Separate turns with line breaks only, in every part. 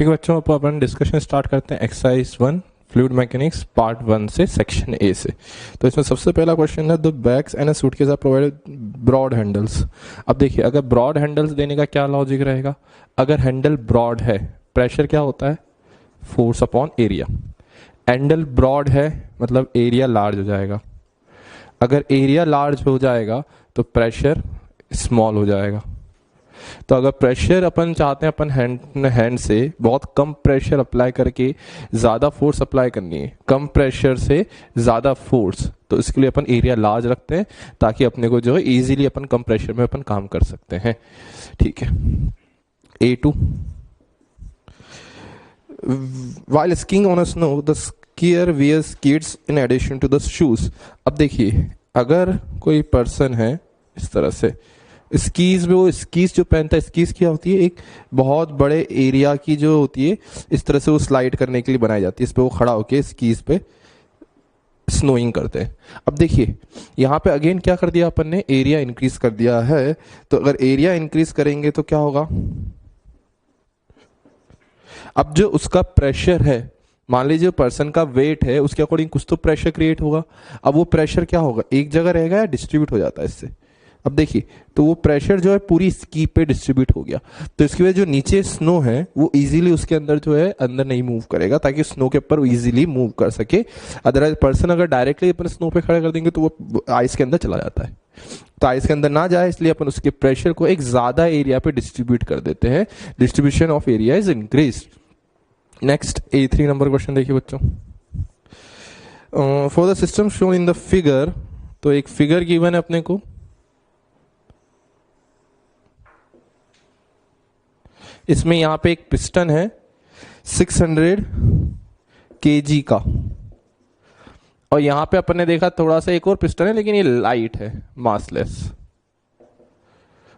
ठीक है बच्चों, अब अपन डिस्कशन स्टार्ट करते हैं एक्सरसाइज 1 फ्लूइड मैकेनिक्स पार्ट 1 से सेक्शन ए से। तो इसमें सबसे पहला क्वेश्चन है the bags and a suitcase are provided broad handles. अब देखिए, अगर ब्रॉड हैंडल्स देने का क्या लॉजिक रहेगा, अगर हैंडल ब्रॉड है प्रेशर क्या होता है, force upon area. Handle broad है मतलब एरिया लार्ज हो जाएगा, अगर एरिया लार्ज हो जाएगा तो प्रेशर स्मॉल हो जाएगा। तो अगर प्रेशर अपन चाहते हैं अपन हैंड से बहुत कम प्रेशर अप्लाई करके ज़्यादा फोर्स अप्लाई करनी है, कम प्रेशर से ज़्यादा फोर्स, तो इसके लिए अपन एरिया लार्ज रखते हैं ताकि अपने को जो है इजीली अपन कम प्रेशर में अपन काम कर सकते हैं। ठीक है, A2 while skiing on a snow the skier wears skates in addition to the shoes। अब देखिए, अगर कोई पर्सन है इस तरह से स्कीज में, वो स्कीज जो पहनता है, स्कीज क्या होती है, एक बहुत बड़े एरिया की जो होती है, इस तरह से वो स्लाइड करने के लिए बनाई जाती है, इस पे वो खड़ा होके स्कीज पे स्नोइंग करते हैं। अब देखिए यहाँ पे अगेन क्या कर दिया अपन ने, एरिया इंक्रीज कर दिया है। तो अगर एरिया इंक्रीज करेंगे तो क्या होगा, अब जो उसका प्रेशर है, मान लीजिए पर्सन का वेट है, उसके अकॉर्डिंग कुछ तो प्रेशर क्रिएट होगा। अब वो प्रेशर क्या होगा, एक जगह रहेगा या डिस्ट्रीब्यूट हो जाता है इससे। अब देखिए, तो वो प्रेशर जो है पूरी स्की पे डिस्ट्रीब्यूट हो गया, तो इसकी वजह जो नीचे स्नो है वो इजीली उसके अंदर जो है अंदर नहीं मूव करेगा, ताकि स्नो के ऊपर वो इजीली मूव कर सके। अदरवाइज पर्सन अगर डायरेक्टली अपन स्नो पे खड़ा कर देंगे तो वो आइस के अंदर चला जाता है, तो आइस के अंदर ना जाए इसलिए अपन उसके प्रेशर को एक ज्यादा एरिया पे डिस्ट्रीब्यूट कर देते हैं। Distribution of area is increase. Next A3 number question देखिए बच्चों, for the system shown in the figure. तो एक फिगर गिवन है अपने को, इसमें यहां पे एक पिस्टन है 600 kg का, और यहां पे अपन ने देखा थोड़ा सा एक और पिस्टन है, लेकिन ये लाइट है, मासलेस,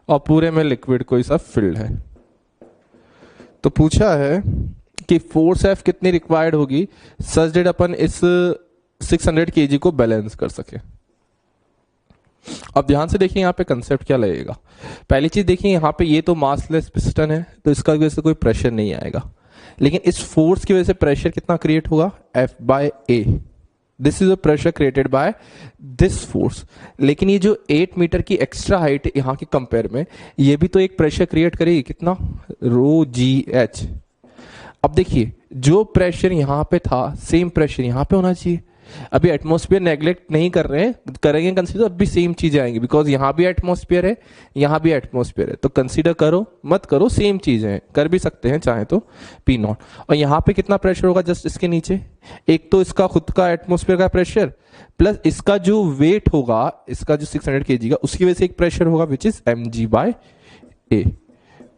और पूरे में लिक्विड कोई सा फिल्ड है। तो पूछा है कि फोर्स F कितनी रिक्वायर्ड होगी सच डेट अपन इस 600 kg को बैलेंस कर सके। अब ध्यान से देखिए यहाँ पे कंसेप्ट क्या लगेगा। पहली चीज देखिए, यहाँ पे ये तो मासलेस पिस्टन है तो इसका वजह से कोई प्रेशर नहीं आएगा, लेकिन इस फोर्स की वजह से प्रेशर कितना क्रिएट होगा, F/A। This is a pressure created by this force. लेकिन ये जो 8 मीटर की एक्स्ट्रा हाइट यहाँ के कंपेयर में, ये भी तो एक प्रेशर क्रिएट करेगी, कितना, ρgh। अब देखिए, जो प्रेशर यहां पे था सेम प्रेशर यहां पे होना चाहिए। अभी एटमॉस्फेयर नेग्लेक्ट नहीं कर रहे हैं, करेंगे कंसीडर, अब भी सेम चीजें आएंगी, बिकॉज यहां भी एटमॉस्फेयर है, यहां भी एटमॉस्फेयर है, तो कंसीडर करो मत करो सेम चीजें हैं, कर भी सकते हैं चाहे तो P0। और यहां पे कितना प्रेशर होगा जस्ट इसके नीचे, एक तो इसका खुद का एटमॉस्फेयर का प्रेशर प्लस इसका जो वेट होगा, इसका जो 600 kg का, उसकी वजह से एक प्रेशर होगा which is mg/a।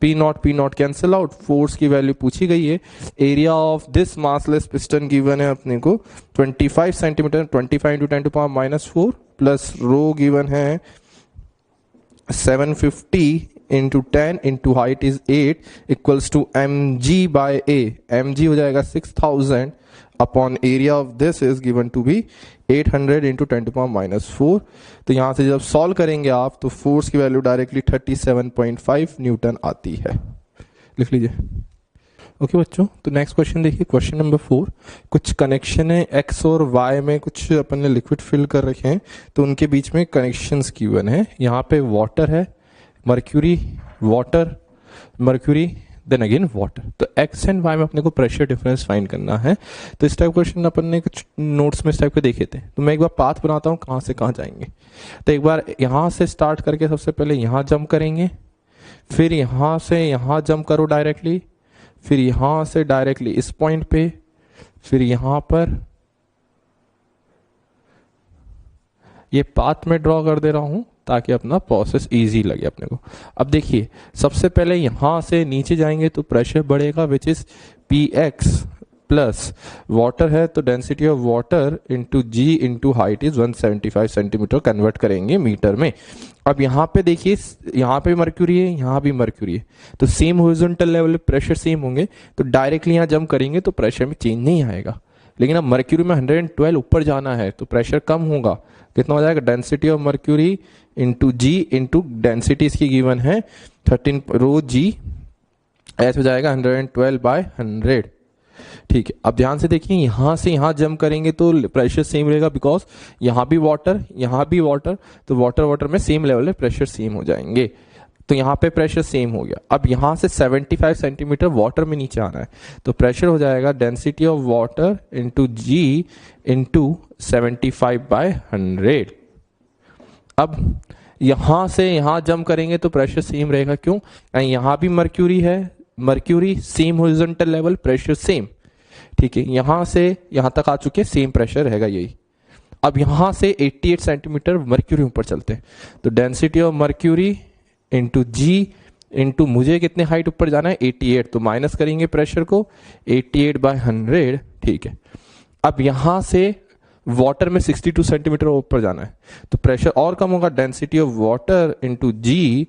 P0 cancel out, force की वैल्यू पूछी गई है। Area of this massless piston given है अपने को 25 सेंटीमीटर, 25 × 10⁻⁻⁴, प्लस रो गिवन है 750 × 10 × height is 8 equals to mg/a। mg हो जाएगा 6000 upon area of this is given to be 800 × 10⁻⁴। तो यहां से जब सॉल्व करेंगे आप तो फोर्स की वैल्यू डायरेक्टली 37.5 न्यूटन आती है, लिख लीजिए। ओके बच्चों, तो नेक्स्ट क्वेश्चन देखिए, क्वेश्चन नंबर 4। कुछ कनेक्शन है एक्स और वाई में, कुछ अपन ने लिक्विड फिल कर रखे हैं, तो उनके बीच में कनेक्शंस गिवन है। यहाँ पे वाटर है, mercury, water, mercury, then again water. तो एक्स एंड वाई में अपने को प्रेशर डिफरेंस फाइंड करना है। तो इस टाइप क्वेश्चन अपन ने कुछ नोट्स में इस टाइप के देखे थे, तो मैं एक बार पाथ बनाता हूँ कहाँ से कहाँ जाएंगे। तो एक बार यहाँ से स्टार्ट करके सबसे पहले यहाँ जंप करेंगे, फिर यहाँ से यहाँ जंप करो डायरेक्टली, फिर यहाँ से डायरेक्टली इस पॉइंट पे, फिर यहाँ पर ये पाथ में ड्रॉ कर दे रहा हूं ताकि अपना प्रोसेस इजी लगे अपने को। अब देखिए, सबसे पहले यहां से नीचे जाएंगे तो प्रेशर बढ़ेगा which is Px plus water है तो density of water into G into height is 175 centimetre, convert करेंगे मीटर में। अब यहाँ पे देखिए, यहाँ पे मर्क्यूरी है, यहाँ भी मर्क्यूरी है, तो सेम हॉरिजॉन्टल लेवल पे प्रेशर सेम होंगे, तो डायरेक्टली यहाँ जंप करेंगे तो प्रेशर में चेंज नहीं आएगा। लेकिन अब मर्क्यूरी में 112 ऊपर जाना है तो प्रेशर कम होगा, कितना हो जाएगा, density of mercury into G into density इसकी गिवन है 13 ρg एच हो जाएगा 112/100। ठीक है, अब ध्यान से देखिए, यहां से यहां जंप करेंगे तो प्रेशर सेम रहेगा, बिकॉज यहां भी वाटर यहां भी वाटर, तो वाटर वाटर में सेम लेवल पे प्रेशर सेम हो जाएंगे। तो यहां पे प्रेशर सेम हो गया। अब यहां से 75 सेंटीमीटर वाटर में नीचे आना है, तो प्रेशर हो जाएगा density of water into ji into 75/100। अब यहां से यहां जंप करेंगे तो प्रेशर सेम रहेगा, क्यों? यहां भी मर्क्यूरी है, mercury same horizontal level, pressure same. ठीक है, यहां से यहां तक आ चुके, सेम प्रेशर रहेगा यही। अब यहां से 88 सेंटीमीटर मर्क्यूरी ऊपर चलते हैं, तो density of mercury into ji into मुझे कितने हाइट ऊपर जाना है 88, तो माइनस करेंगे प्रेशर को 88/100। ठीक है, अब यहां से वाटर में 62 सेंटीमीटर ऊपर जाना है, तो प्रेशर और कम होगा, density of water into ji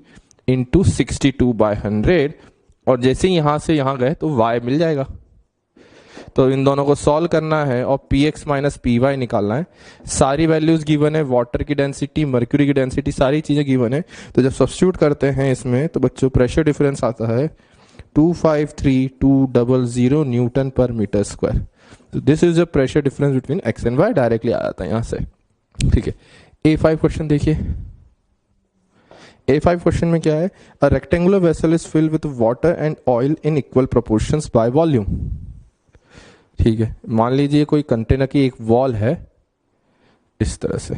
into 62/100। और जैसे ही यहां से यहां गए तो y मिल जाएगा। तो इन दोनों को सॉल्व करना है और px माइनस पी वाई निकालना है। सारी वैल्यूज गिवन है, वाटर की डेंसिटी, मर्क्यूरी की डेंसिटी, सारी चीजें गिवन है। तो जब सब्स्टिट्यूट करते हैं इसमें तो बच्चों प्रेशर डिफरेंस आता है 253,200 न्यूटन पर मीटर स्क्वायर। तो this is the pressure difference between X and Y, directly आ जाता है यहां से। ठीक है, A5 क्वेश्चन देखिए। A5 क्वेश्चन में क्या है? A rectangular vessel is filled with water and oil in equal proportions by volume. ठीक है, मान लीजिए कोई कंटेनर की एक वॉल है इस तरह से,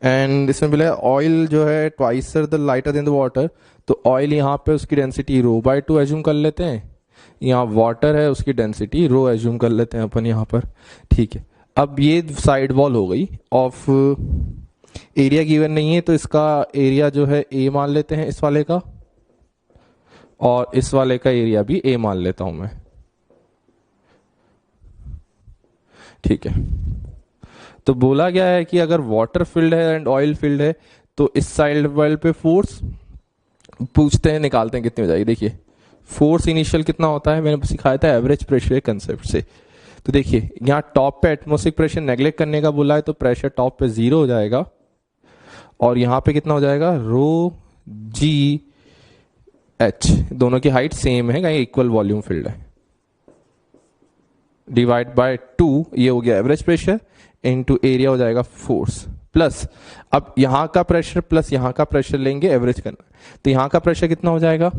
एंड इसमें बोला ऑयल जो है twice as the lighter than the water, तो ऑयल यहाँ पे उसकी डेंसिटी ρ/2 एज्यूम कर लेते हैं, यहाँ वाटर है उसकी डेंसिटी ρ एज्यूम कर लेते हैं अपन यहाँ पर। ठीक है, अब ये साइड वॉल हो गई ऑफ, एरिया गिवन नहीं है तो इसका एरिया जो है ए मान लेते हैं इस वाले का, और इस वाले का एरिया भी ए मान लेता हूं मैं। ठीक है, तो बोला गया है कि अगर वाटर फील्ड है एंड ऑयल फील्ड है तो इस साइड वॉल पे फोर्स पूछते हैं, निकालते हैं कितनी हो जाएगी। देखिए फोर्स इनिशियल कितना होता है, मैंने सिखाया था एवरेज प्रेशर कंसेप्ट से। तो देखिए यहाँ टॉप पे एटमॉस्फेरिक प्रेशर नेग्लेक्ट करने का बोला है, तो प्रेशर टॉप पे 0 हो जाएगा, और यहाँ पे कितना हो जाएगा ρg h, दोनों की हाइट सेम है, कहीं इक्वल वॉल्यूम फील्ड है, डिवाइड बाय 2, ये हो गया एवरेज प्रेशर, इनटू एरिया हो जाएगा फोर्स, प्लस अब यहां का प्रेशर प्लस यहां का प्रेशर लेंगे एवरेज करना, तो यहां का प्रेशर कितना हो जाएगा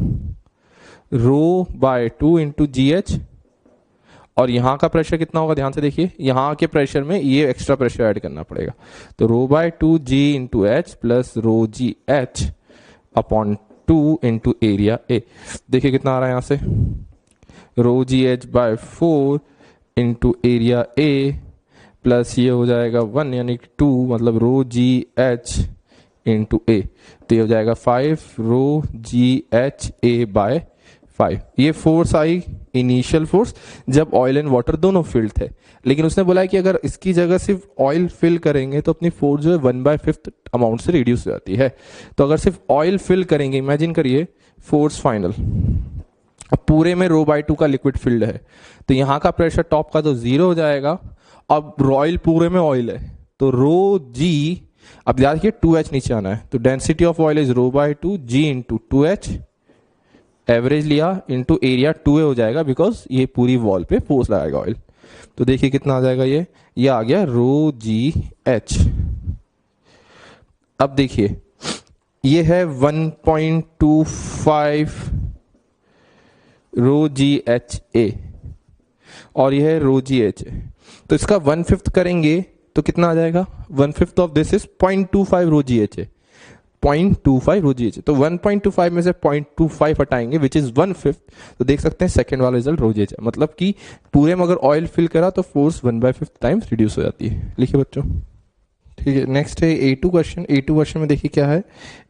ρ/2 इंटू जी एच, और यहां का प्रेशर कितना होगा, ध्यान से देखिए, यहां के प्रेशर में ये एक्स्ट्रा प्रेशर ऐड करना पड़ेगा, तो ρ/2 g into H plus ρg h upon 2 into area A. देखिए कितना आ रहा है यहां से ρgh/4 इंटू एरिया ए प्लस ये हो जाएगा 1 यानी 2, मतलब ρgh इंटू ए, तो ये हो जाएगा 5 ρgha/5। ये फोर्स आई इनिशियल फोर्स जब ऑयल एंड वाटर दोनों फिल थे, लेकिन उसने बोला है कि अगर इसकी जगह सिर्फ ऑयल फिल करेंगे तो अपनी फोर्स जो है 1/5 अमाउंट से रिड्यूस हो जाती है। तो अगर सिर्फ ऑयल फिल करेंगे, इमेजिन करिए फोर्स फाइनल, अब पूरे में ρ/2 का लिक्विड फील्ड है, तो यहाँ का प्रेशर टॉप का तो 0 हो जाएगा। अब ऑयल पूरे में ऑयल है तो ρg, अब याद रखिए 2h नीचे आना है, तो density of oil is ρ/2 g into 2h, average लिया इंटू एरिया 2a हो जाएगा, बिकॉज ये पूरी वॉल पे फोर्स लगाएगा ऑयल। तो देखिए कितना आ जाएगा, ये आ गया ρgh। अब देखिए ये है 1.25 ρgha और ये है ρgh, तो इसका 1/5 करेंगे तो कितना आ जाएगा, 1/5 ऑफ दिस इज 0.25 ρgh है, 0.25 ρgh, तो 1.25 में से 0.25 हटाएंगे विच इज 1/5, तो देख सकते हैं सेकंड वाला रिजल्ट ρgh है, मतलब कि पूरे में अगर ऑयल फिल करा तो फोर्स 1/5 टाइम्स रिड्यूस हो जाती है। लिखिए बच्चों। ठीक है, नेक्स्ट है A2 क्वेश्चन। A2 क्वेश्चन में देखिए क्या है,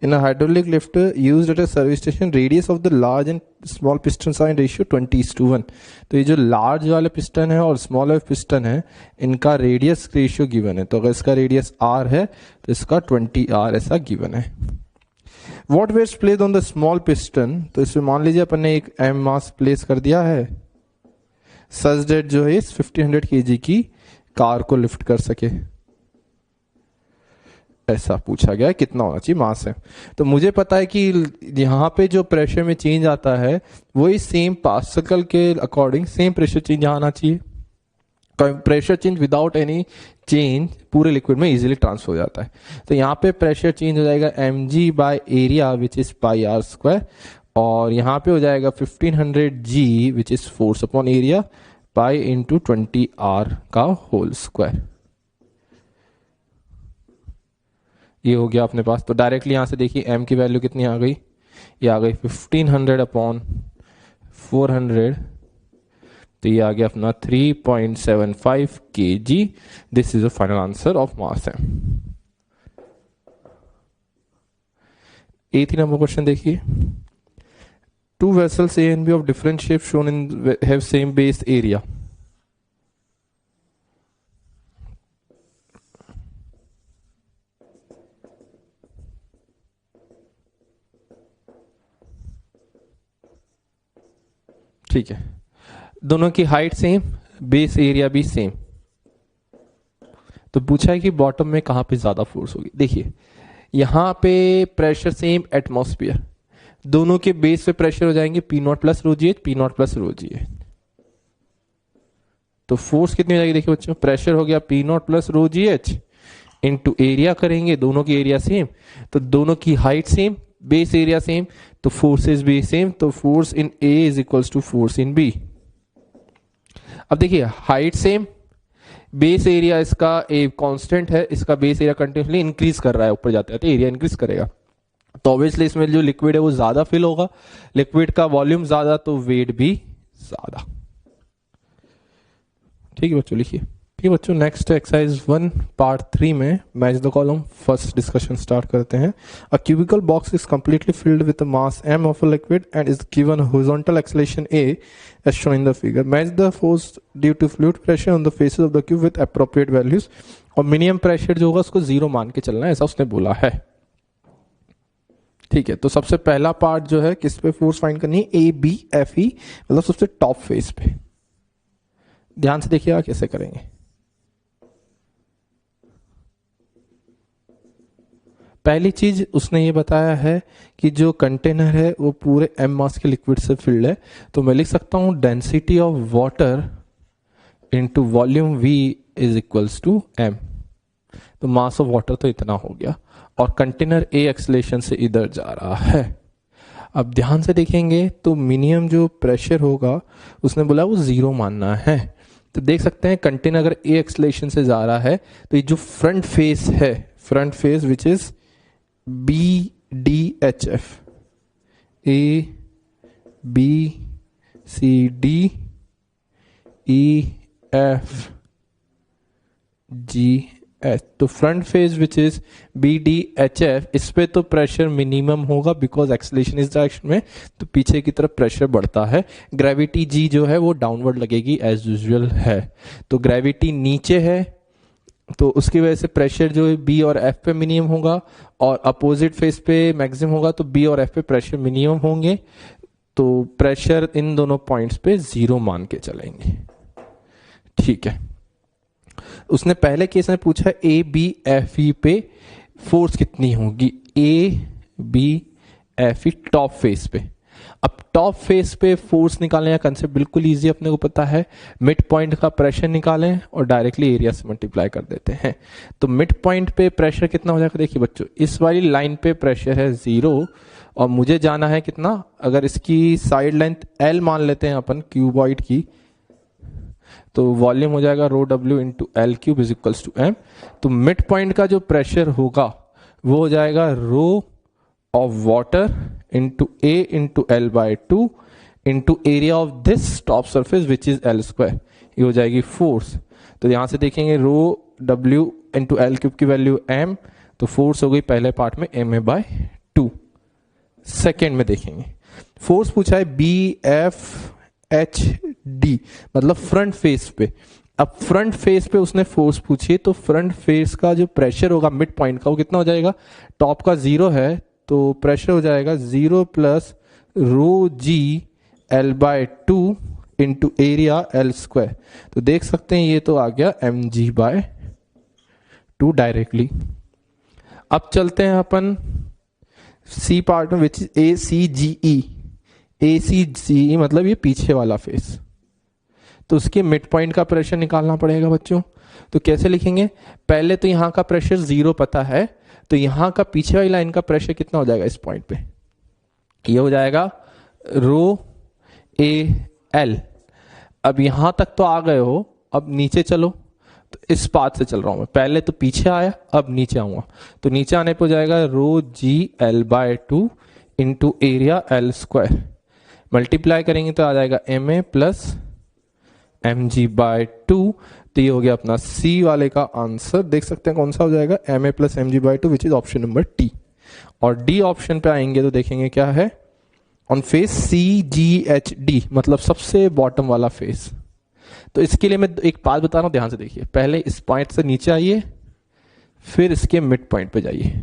in a hydraulic lift used at a service station radius of the large and small piston are in ratio 20:1। तो ये जो लार्ज वाले पिस्टन है और स्मॉल वाले पिस्टन है, इनका रेडियस रेशियो गिवन है, तो अगर इसका रेडियस r है तो इसका 20r ऐसा गिवन है। What weights placed on the small piston, तो इसमें मान लीजिए अपन ने एक m मास प्लेस कर दिया है सच दैट जो है 1500 kg की कार को लिफ्ट कर सके। ऐसा पूछा गया है कितना होना चाहिए मास है। तो मुझे पता है कि यहाँ पे जो प्रेशर में चेंज आता है वही सेम पास्कल के अकॉर्डिंग सेम प्रेशर चेंज यहाँ आना चाहिए। Pressure change without any change पूरे लिक्विड में इजीली ट्रांसफर हो जाता है। तो यहाँ पे प्रेशर चेंज हो जाएगा mg by area which is pi R square, और यहाँ पे हो जाएगा 1500 g which is force upon area pi into 20 R का होल स्क्वायर। ये हो गया अपने पास। तो डायरेक्टली यहां से देखिए m की वैल्यू कितनी आ गई, ये आ गई 1500 अपॉन 400, तो ये आ गया अपना 3.75 kg। This is the final answer of mass m। 80 number question देखिए, two vessels A and B of different shape shown in have same base area। ठीक है, दोनों की हाइट सेम, बेस एरिया भी सेम। तो पूछा है कि बॉटम में कहां पे ज्यादा फोर्स होगी। देखिए यहां पे प्रेशर सेम एटमॉस्फेयर, दोनों के बेस पे प्रेशर हो जाएंगे P not plus rho ji H, P not plus rho ji H. तो फोर्स कितनी हो जाएगी देखिए बच्चों, प्रेशर हो गया P not plus rho ji H into area करेंगे, दोनों की एरिया सेम, तो दोनों की height same, base area same, तो फोर्सेस भी सेम। तो force in A is equals to force in B। अब देखिए हाइट सेम, बेस एरिया इसका एक कांस्टेंट है, इसका बेस एरिया कंटिन्यूसली इंक्रीज कर रहा है, ऊपर जाते जाते एरिया इंक्रीज करेगा। तो ऑब्वियसली इसमें जो लिक्विड है वो ज्यादा फिल होगा, लिक्विड का वॉल्यूम ज्यादा तो वेट भी ज्यादा। ठीक है बच्चों, लिखिए। ठीक है बच्चों, नेक्स्ट एक्सरसाइज 1 पार्ट 3 में match the column first discussion start करते हैं। A cubical box is completely filled with mass m of a liquid and is given horizontal acceleration a as shown in the figure। Match the force due to fluid pressure on the faces of the cube with appropriate values. और minimum pressure जो होगा उसको 0 मान के चलना है, ऐसा उसने बोला है। ठीक है, तो सबसे पहला पार्ट जो है किस पे फोर्स फाइंड करनी है, ए बी एफ ई, मतलब सबसे टॉप फेस पे। ध्यान से देखिएगा कैसे करेंगे। पहली चीज उसने ये बताया है कि जो कंटेनर है वो पूरे m मास के लिक्विड से फिल्ड है। तो मैं लिख सकता हूं density of water into volume v is equals to m। तो मास ऑफ वाटर तो इतना हो गया, और कंटेनर a एक्सेलरेशन से इधर जा रहा है। अब ध्यान से देखेंगे तो मिनिमम जो प्रेशर होगा उसने बोला वो 0 मानना है। तो देख सकते हैं कंटेनर अगर a एक्सेलरेशन से जा रहा है तो ये जो फ्रंट फेस है, front face which is BDHF, A B C D E F G H, तो front phase which is BDHF, इस पे तो प्रेशर मिनिमम होगा बिकॉज एक्सेलरेशन इस डायरेक्शन में, तो पीछे की तरफ प्रेशर बढ़ता है। ग्रेविटी G जो है वो डाउनवर्ड लगेगी एज यूजुअल है। तो ग्रेविटी नीचे है तो उसकी वजह से प्रेशर जो है B और F पे मिनिमम होगा, और अपोजिट फेस पे मैक्सिमम होगा, तो B और F पे प्रेशर मिनिमम होंगे। तो प्रेशर इन दोनों पॉइंट्स पे 0 मान के चलेंगे। ठीक है, उसने पहले केस में पूछा A B F E पे फोर्स कितनी होगी, A B F E top face पे। अब टॉप फेस पे फोर्स निकालने का कंसेप्ट बिल्कुल इजी अपने को पता है, मिड पॉइंट का प्रेशर निकालें और डायरेक्टली एरिया से मल्टीप्लाई कर देते हैं। तो मिड पॉइंट पे प्रेशर कितना हो जाएगा, देखिए बच्चों इस वाली लाइन पे प्रेशर है 0, और मुझे जाना है कितना, अगर इसकी साइड लेंथ L मान लेते हैं अपन क्यूबॉइड की, तो वॉल्यूम हो जाएगा rho W into L cube is equals to m। तो मिड पॉइंट का जो प्रेशर होगा वो हो जाएगा rho of water into A into L by 2 into area of this top surface which is L square, ये हो जाएगी फोर्स। तो यहां से देखेंगे rho W into L cube की वैल्यू m, तो फोर्स हो गई पहले पार्ट में ma बाय 2। सेकेंड में देखेंगे फोर्स पूछा है BFHD, मतलब फ्रंट फेस पे। अब फ्रंट फेस पे उसने फोर्स पूछी है, तो फ्रंट फेस का जो प्रेशर होगा मिड पॉइंट का वो कितना हो जाएगा, टॉप का 0 है तो प्रेशर हो जाएगा 0 plus rho g L by 2 into area L square. तो देख सकते हैं ये तो आ गया mg बाय 2 डायरेक्टली। अब चलते हैं अपन सी पार्ट में, विच ए सी जी ई। ए सी जी मतलब ये पीछे वाला फेस, तो उसके मिड पॉइंट का प्रेशर निकालना पड़ेगा बच्चों। तो कैसे लिखेंगे, पहले तो यहाँ का प्रेशर 0 पता है, तो यहाँ का पीछे वाली लाइन का प्रेशर कितना हो जाएगा इस पॉइंट पे, ये हो जाएगा रो ए एल। अब यहां तक तो आ गए हो, अब नीचे चलो। तो इस पाथ से चल रहा हूं मैं, पहले तो पीछे आया, अब नीचे आऊंगा, तो नीचे आने पर जाएगा rho g L by 2 into area L square. Multiply करेंगे तो आ जाएगा M A plus M G by 2। तो ये हो गया अपना सी वाले का आंसर। देख सकते हैं कौन सा हो जाएगा, M A plus M G by 2 which is option number T. और डी ऑप्शन पे आएंगे तो देखेंगे क्या है, on face C G H D, मतलब सबसे बॉटम वाला फेस। तो इसके लिए मैं एक बात बता रहा हूं, ध्यान से देखिए। पहले इस पॉइंट से नीचे आइए, फिर इसके मिड पॉइंट पे जाइए।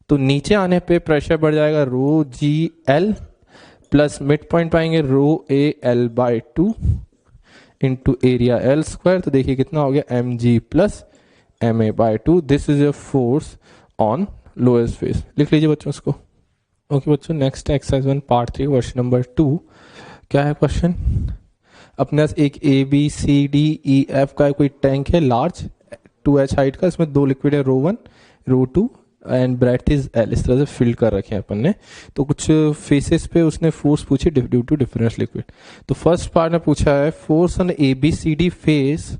तो नीचे आने पे प्रेशर बढ़ जाएगा rho g L plus mid point पाएंगे rho A L by 2 into area L square. तो देखिए कितना हो गया, M ji plus M A by 2। This is a force on lowest face. लिख लीजिए बच्चों इसको। ओके बच्चों, next exercise 1 part 3 question number 2। क्या है क्वेश्चन, अपने पास एक A B C D E F का कोई टैंक है लार्ज 2h हाइट का, इसमें 2 लिक्विड है रो 1 रो 2 एंड ब्रेथ इज एल। इस तरह से फिल कर रखे हैं अपन ने। तो कुछ फेसेस पे उसने फोर्स पूछी ड्यू टू डिफरेंस लिक्विड। तो फर्स्ट पार्ट में पूछा है force on A B C D face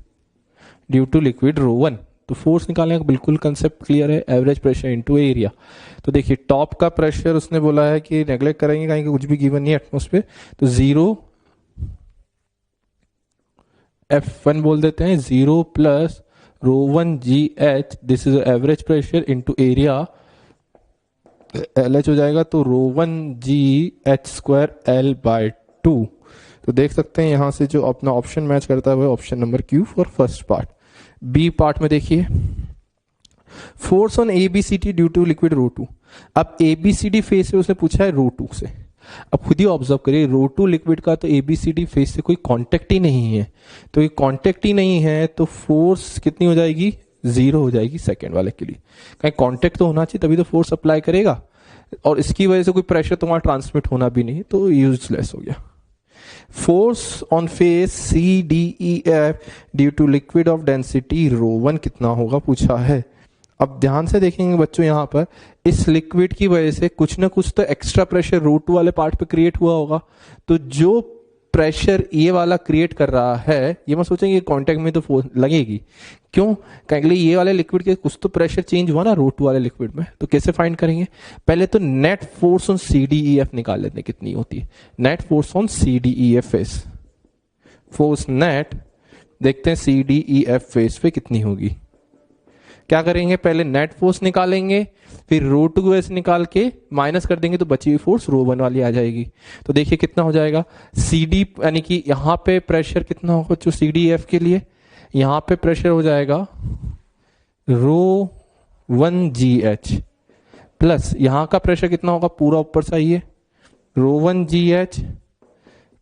due to liquid rho 1। तो फोर्स निकालने का बिल्कुल कंसेप्ट क्लियर है, एवरेज प्रेशर इनटू एरिया। तो देखिए टॉप का प्रेशर उसने बोला है कि नेग्लेक्ट करेंगे कहीं कुछ भी गिवन नहीं है एटमॉस्फेयर, तो 0 F1 बोल देते हैं, 0 plus row 1 ji H, this is average pressure into area L H हो जाएगा। तो रो 1 जी एच स्क्वायर एल बाय 2। तो देख सकते हैं यहां से जो अपना ऑप्शन मैच करता है वो option number Q for first part. B part में देखिए force on A B C D due to liquid rho 2। अब A B C D face से उसने पूछा है रो 2 से। अब खुद ही ऑब्जर्व करिए, रो 2 लिक्विड का तो A B C D face से कोई कांटेक्ट ही नहीं है। तो ये कांटेक्ट ही नहीं है तो फोर्स कितनी हो जाएगी, 0 हो जाएगी सेकंड वाले के लिए। कहीं कांटेक्ट तो होना चाहिए तभी तो फोर्स अप्लाई करेगा, और इसकी वजह से कोई प्रेशर तुम्हारा ट्रांसमिट होना भी नहीं, तो यूजलेस हो गया। Force on face C D E F due to liquid of density rho 1 कितना होगा पूछा है। अब ध्यान से देखेंगे बच्चों, यहां पर इस लिक्विड की वजह से कुछ ना कुछ तो एक्स्ट्रा प्रेशर रो 2 वाले पार्ट पे क्रिएट हुआ होगा। तो जो प्रेशर ये वाला क्रिएट कर रहा है, ये मत सोचेंगे कांटेक्ट में तो फोर्स लगेगी, क्यों, क्योंकि ये वाले लिक्विड के कुछ तो प्रेशर चेंज हुआ ना रो 2 वाले लिक्विड में। तो कैसे फाइंड करेंगे, पहले तो net force on C D E F निकाल लेते हैं कितनी होती है। Net force on C D E F face, force net देखते हैं C D E F face पे कितनी होगी। क्या करेंगे, पहले नेट फोर्स निकालेंगे, फिर रो 2 की वजह से निकाल के माइनस कर देंगे तो बची हुई फोर्स रो 1 वाली आ जाएगी। तो देखिए कितना हो जाएगा, सी डी यानी कि यहां पे प्रेशर कितना होगा जो सी डी एफ के लिए, यहां पे प्रेशर हो जाएगा रो 1 जी एच प्लस यहां का प्रेशर कितना होगा, पूरा ऊपर से आइए, रो 1 जी एच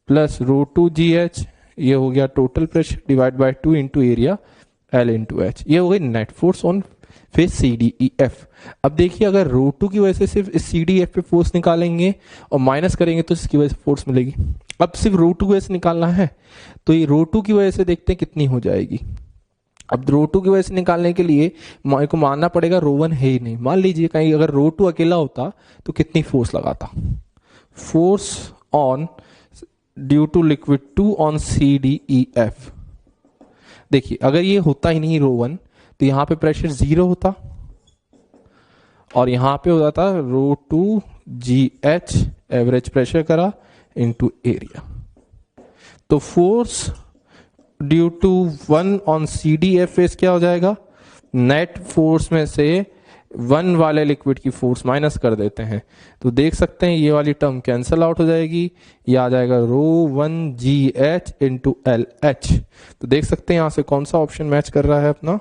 प्लस रो 2 जी एच, ये हो गया total pressure divide by 2 into area L into H. ये हो गई net force on face C D E F. अब देखिए अगर रो 2 की वजह से सिर्फ इस सी डी एफ पे फोर्स निकालेंगे और माइनस करेंगे तो इसकी वजह से फोर्स मिलेगी। अब सिर्फ रो 2 की वजह से निकालना है, तो ये रो 2 की वजह से देखते हैं कितनी हो जाएगी। अब रो 2 की वजह से निकालने के लिए को मानना पड़ेगा रो 1 है ही नहीं। मान लीजिए कहीं अगर रो 2 अकेला होता तो कितनी फोर्स लगाता, force on due to liquid 2 on C D E F. देखिए अगर ये होता ही नहीं रो 1 तो यहां पे प्रेशर 0 होता और यहां पे हो जाता रो 2 जी एच एवरेज प्रेशर करा इनटू एरिया। तो force due to 1 on C D F face क्या हो जाएगा, नेट फोर्स में से 1 वाले लिक्विड की फोर्स माइनस कर देते हैं। तो देख सकते हैं ये वाली टर्म कैंसल आउट हो जाएगी, ये आ जाएगा रो 1 जी एच इंटू एल एच। तो देख सकते हैं यहां से कौन सा ऑप्शन मैच कर रहा है अपना,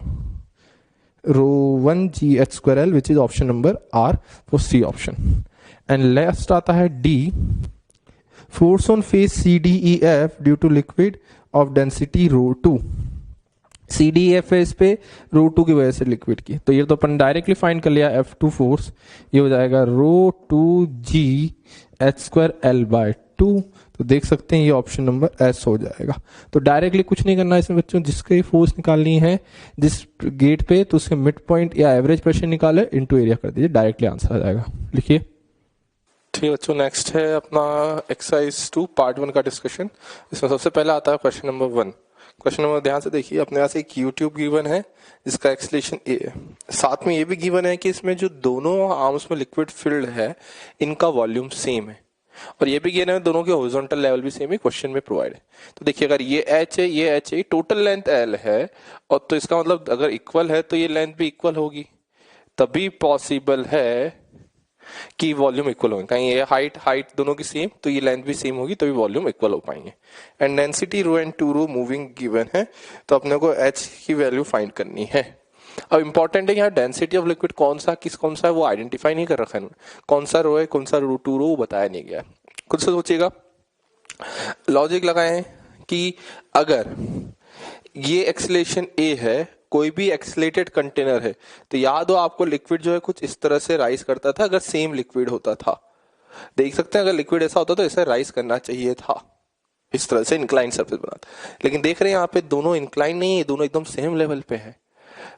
rho 1 ji H square L which is option number or for C option. And last आता है D, force on face C D E F due to liquid of density rho 2। C D F है इस पे रो to की वजह से liquid की, तो ये तो अपन डायरेक्टली फाइंड कर लिया F2 फोर्स, ये हो जाएगा rho two g H square L by two. तो देख सकते हैं ये ऑप्शन नंबर एस हो जाएगा। तो डायरेक्टली कुछ नहीं करना इसमें बच्चों, जिसके फोर्स निकालनी है जिस गेट पे, तो उसके मिड पॉइंट या एवरेज प्रेशर निकाले इनटू एरिया कर दीजिए, डायरेक्टली आंसर आ जाएगा। लिखिए। ठीक है बच्चों, नेक्स्ट है अपना एक्सरसाइज 2 पार्ट 1 का डिस्कशन। इसमें सबसे पहला आता है क्वेश्चन नंबर 1। क्वेश्चन नंबर ध्यान से देखिए, अपने पास एक यूट्यूब गिवन है जिसका एक्सलेशन ए है, साथ में ये भी गिवन है कि इसमें जो दोनों आर्म्स में लिक्विड फिल्ड है इनका वॉल्यूम सेम है, और ये भी गिवन है दोनों के हॉरिजॉन्टल लेवल भी सेम है, क्वेश्चन में प्रोवाइड है। तो देखिए अगर ये एच है ये एच है, टोटल लेंथ एल है, और तो इसका मतलब अगर इक्वल है तो ये लेंथ भी इक्वल होगी, तभी पॉसिबल है कि वॉल्यूम इक्वल होंगे। कहीं ये हाइट दोनों की सेम, तो ये लेंथ भी सेम होगी, तभी वॉल्यूम इक्वल हो पाएंगे। And density rho and two rho moving given है, तो अपने को एच की वैल्यू फाइंड करनी है। अब इंपॉर्टेंट है यहाँ डेंसिटी ऑफ लिक्विड कौन सा है वो आइडेंटिफाई नहीं कर रखा है, कौन सा रो है कौन सा रो टू रो वो बताया नहीं गया। खुद से सोचिएगा, लॉजिक लगाए कि अगर ये एक्सेलेरेशन ए है, कोई भी एक्सलेटेड कंटेनर है, तो याद हो आपको लिक्विड जो है कुछ इस तरह से राइज करता था अगर सेम लिक्विड होता था। देख सकते हैं अगर लिक्विड ऐसा होता तो ऐसा राइज करना चाहिए था, इस तरह से इंक्लाइन सरफेस बनाता। लेकिन देख रहे हैं यहाँ पे दोनों इंक्लाइन नहीं है, दोनों एकदम सेम लेवल पे है,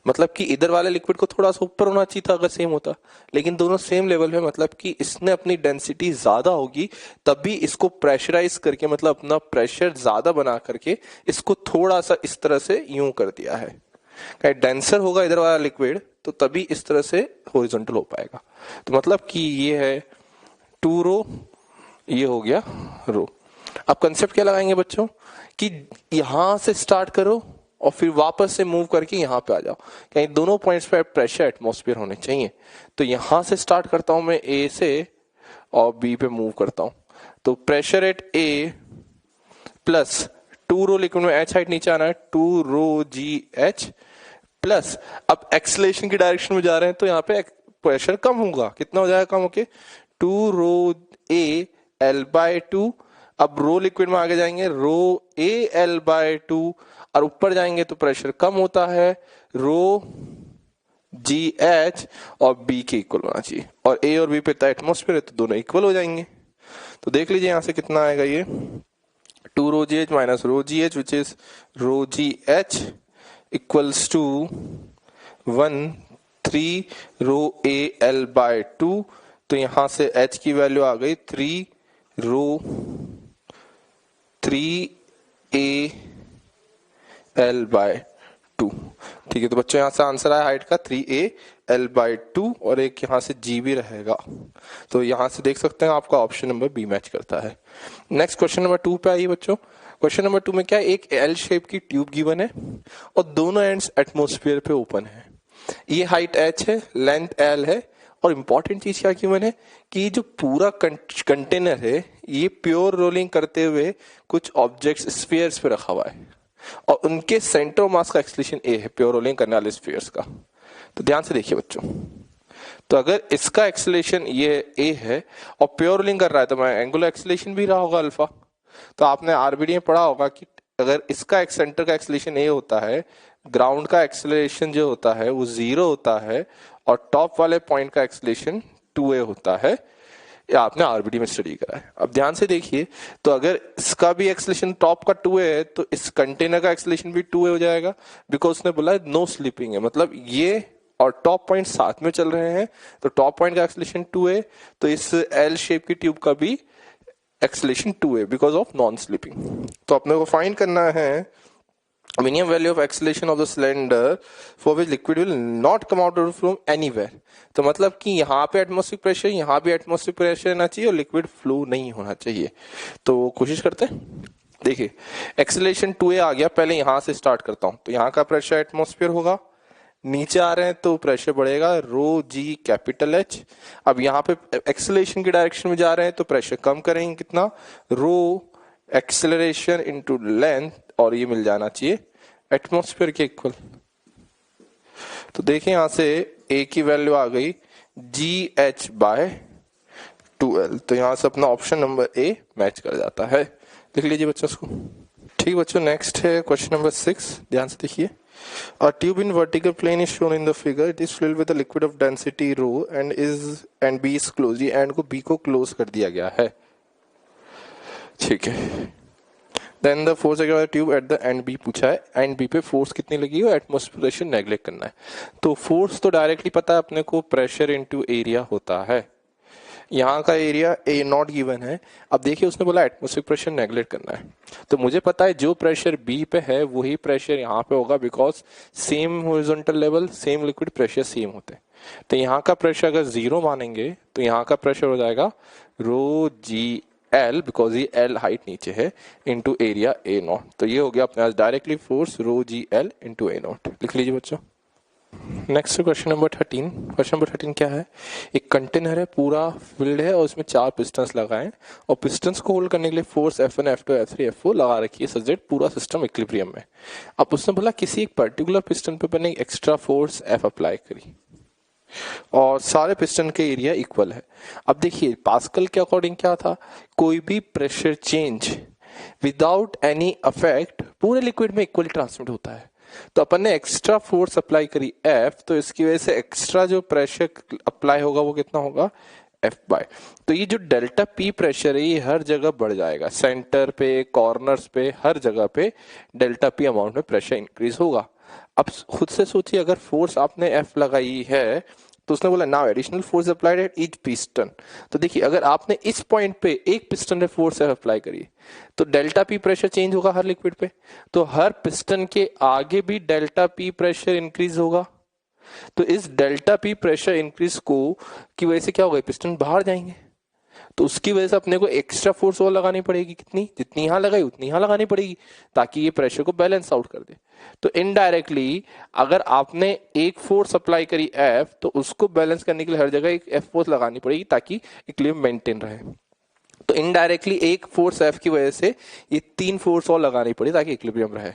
मतलब कि इधर वाले लिक्विड को थोड़ा सा ऊपर होना चाहिए था अगर सेम होता, लेकिन दोनों सेम लेवल पे, मतलब कि इसने अपनी डेंसिटी ज्यादा होगी तभी इसको प्रेशराइज करके, मतलब अपना प्रेशर ज्यादा बना करके इसको थोड़ा सा इस तरह से यूं कर दिया है। कहीं डेंसर होगा इधर वाला लिक्विड तो तभी इस तरह से हॉरिजॉन्टल हो पाएगा। तो मतलब कि ये है टू रो, ये हो गया रो। अब कंसेप्ट क्या लगाएंगे बच्चों कि यहां से स्टार्ट करो और फिर वापस से मूव करके यहां पे आ जाओ, कहीं दोनों पॉइंट्स पे प्रेशर एटमॉस्फेयर होने चाहिए। तो यहां से स्टार्ट करता हूं मैं ए से और बी पे मूव करता हूं, तो pressure at A plus two rho liquid में एच हाइट नीचे आना है, टू रो जी एच प्लस, अब एक्सलेशन की डायरेक्शन में जा रहे हैं तो यहाँ पे प्रेशर कम होगा, कितना हो जाएगा कम होके, two rho A L by two. अब रो लिक्विड में आगे जाएंगे, rho A L by two, और ऊपर जाएंगे तो प्रेशर कम होता है, रो जी एच और बी के इक्वल होना चाहिए, और ए और बी पे एटमॉस्फेयर है तो दोनों इक्वल हो जाएंगे। तो देख लीजिए यहां से कितना आएगा, ये two rho ji h minus rho ji h which is rho ji h equals to 1/3 rho A L by two. तो यहां से h की वैल्यू आ गई 3 rho 3 a L by two. ठीक है, तो बच्चों यहां से आंसर आया हाइट का 3a एल बाय टू, और एक यहां से g भी रहेगा। तो यहां से देख सकते हैं आपका ऑप्शन नंबर बी मैच करता है। नेक्स्ट क्वेश्चन नंबर 2 पे आइए बच्चों। क्वेश्चन नंबर 2 में क्या है, एक एल शेप की ट्यूब गिवन है और दोनों एंड्स एटमॉस्फेयर पे ओपन है। ये हाइट h है, लेंथ l है, और इंपॉर्टेंट चीज क्या गिवन है कि जो पूरा कंटेनर है ये प्योर रोलिंग करते हुए कुछ ऑब्जेक्ट्स स्फीयर्स पे रखा हुआ है, और उनके सेंटर ऑफ मास का एक्सलेशन ए है, प्योर रोलिंग करने वाले स्फीयर्स का। तो ध्यान से देखिए बच्चों, तो अगर इसका एक्सलेशन ये ए है और प्योर रोलिंग कर रहा है तो मैं एंगुलर एक्सलेशन भी रहा होगा अल्फा। तो आपने आरबीडी में पढ़ा होगा कि अगर इसका एक सेंटर का एक्सलेशन ए होता है, ग्राउंड का एक्सलेशन जो होता है वो 0 होता है, और टॉप वाले पॉइंट का एक्सलेशन 2a होता है। ये आपने आरबीडी में स्टडी करा है। अब ध्यान से देखिए, तो अगर इसका भी एक्सलेशन टॉप का 2a है तो इस कंटेनर का एक्सलेशन भी 2a हो जाएगा, बिकॉज उसने बोला है नो स्लिपिंग है, मतलब ये और टॉप पॉइंट साथ में चल रहे हैं, तो टॉप पॉइंट का एक्सलेशन 2a, तो इस एल शेप की ट्यूब का भी acceleration 2a because of non slipping. तो अपने को फाइंड करना है minimum value of acceleration of the cylinder for which liquid will not come out from anywhere। तो मतलब कि यहाँ पे एटमॉस्फेरिक प्रेशर, यहाँ भी एटमॉस्फेरिक प्रेशर रहना चाहिए और लिक्विड फ्लो नहीं होना चाहिए। तो कोशिश करते हैं, देखिए एक्सेलरेशन 2a आ गया, पहले यहाँ से स्टार्ट करता हूँ। तो यहाँ का प्रेशर एटमॉस्फेयर होगा, नीचे आ रहे हैं तो प्रेशर बढ़ेगा रो जी कैपिटल एच। अब यहाँ पे एक्सेलरेशन की डायरेक्शन में जा रहे हैं तो प्रेशर कम करेंगे, कितना, रो एक्सेलरेशन इनटू लेंथ, और ये मिल जाना चाहिए एटमॉस्फेयर के इक्वल। तो देखिए यहां से a की वैल्यू आ गई GH बाय 2L। तो यहां से अपना ऑप्शन नंबर ए मैच कर जाता है। लिख लीजिए बच्चों इसको। ठीक बच्चों, नेक्स्ट है क्वेश्चन नंबर 6। ध्यान से देखिए, A tube in vertical plane is shown in the figure. It is filled with a liquid of density rho and B is closed. ये एंड को B को क्लोज कर दिया गया है, ठीक है। Then the force tube at the end B पूछा है, एंड बी पे फोर्स कितनी लगी हो, एटमॉस्फेरिक प्रेशर नेगलेक्ट करना है। तो फोर्स तो डायरेक्टली पता है अपने को, प्रेशर इनटू एरिया होता है। यहाँ का एरिया ए नॉट गिवन है। अब देखिए उसने बोला एटमॉस्फेरिक प्रेशर नेगलेक्ट करना है, तो मुझे पता है जो प्रेशर बी पे है वही प्रेशर यहाँ पे होगा, because same horizontal level same liquid pressure same होते हैं। तो यहाँ का प्रेशर अगर 0 मानेंगे तो यहाँ का प्रेशर हो जाएगा रो जी एल, बिकॉज ये एल हाइट नीचे है, इंटू एरिया ए नॉट। तो ये हो गया अपने पास directly force rho g L into A naught. लिख लीजिए बच्चों। Next question number 13। Question number 13 क्या है, एक कंटेनर है पूरा फिल्ड है और उसमें 4 पिस्टन्स लगाए और पिस्टन्स को होल्ड करने के लिए force F1, F2, F3, F4 लगा रखी है, सच दैट पूरा सिस्टम इक्विलिब्रियम में। अब उसने बोला किसी एक पर्टिकुलर पिस्टन पे मैंने एक्स्ट्रा फोर्स F अप्लाई करी और सारे पिस्टन के एरिया इक्वल है। अब देखिए पास्कल के अकॉर्डिंग क्या था, कोई भी pressure change without any affect पूरे लिक्विड में इक्वली ट्रांसमिट होता है। तो अपन ने एक्स्ट्रा फोर्स अप्लाई करी F, तो इसकी वजह से एक्स्ट्रा जो प्रेशर अप्लाई होगा वो कितना होगा F बाय। तो ये जो डेल्टा P प्रेशर है ये हर जगह बढ़ जाएगा, सेंटर पे, कॉर्नर्स पे, हर जगह पे डेल्टा P अमाउंट में प्रेशर इंक्रीज होगा। अब खुद से सोचिए अगर फोर्स आपने F लगाई है तो उसने बोला now additional force applied at each piston. तो देखिए अगर आपने इस पॉइंट पे एक पिस्टन में फोर्स अप्लाई करी तो डेल्टा P प्रेशर चेंज होगा हर लिक्विड पे, तो हर पिस्टन के आगे भी डेल्टा P प्रेशर इंक्रीज होगा। तो इस डेल्टा P प्रेशर इंक्रीज को की वजह से क्या होगा, पिस्टन बाहर जाएंगे, तो उसकी वजह से अपने को एक्स्ट्रा फोर्स और लगानी पड़ेगी, कितनी, जितनी यहां लगाई उतनी यहां लगानी पड़ेगी ताकि ये प्रेशर को बैलेंस आउट कर दे। तो इनडायरेक्टली अगर आपने एक फोर्स अप्लाई करी F तो उसको बैलेंस करने के लिए हर जगह एक F फोर्स लगानी पड़ेगी ताकि इक्विलिब्रियम मेंटेन रहे। तो इनडायरेक्टली एक फोर्स F की वजह से ये 3 फोर्स और लगानी पड़ी ताकि इक्विलिब्रियम रहे।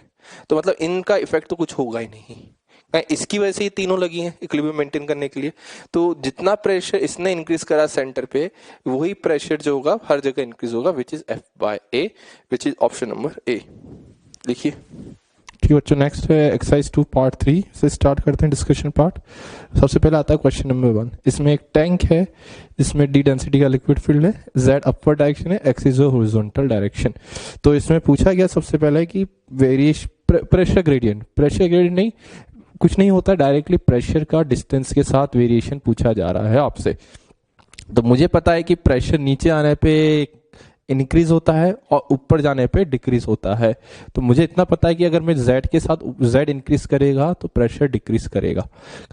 तो मतलब इनका इफेक्ट तो कुछ होगा ही नहीं, इसकी वजह से ये तीनों लगी हैं इक्विलिब्रियम मेंटेन करने के लिए। तो जितना प्रेशर इसने इंक्रीज करा सेंटर पे वही प्रेशर जो होगा हर जगह इंक्रीज होगा, which is F by A, which is option number A। लिखिए। ठीक है बच्चों, नेक्स्ट है एक्सरसाइज 2 पार्ट 3 से स्टार्ट करते हैं डिस्कशन पार्ट। सबसे पहले आता है क्वेश्चन नंबर 1। इसमें एक टैंक है जिसमें D डेंसिटी का लिक्विड फील्ड है, Z अपवर्ड डायरेक्शन है, X इज हॉरिजॉन्टल डायरेक्शन। तो इसमें पूछा गया सबसे पहले कि वेरिएशन प्रेशर ग्रेडियंट नहीं, कुछ नहीं होता, डायरेक्टली प्रेशर का डिस्टेंस के साथ वेरिएशन पूछा जा रहा है आपसे। तो मुझे पता है कि प्रेशर नीचे आने पे इंक्रीज होता है और ऊपर जाने पे डिक्रीज होता है। तो मुझे इतना पता है कि अगर मैं Z के साथ Z इंक्रीज करेगा तो प्रेशर डिक्रीज करेगा,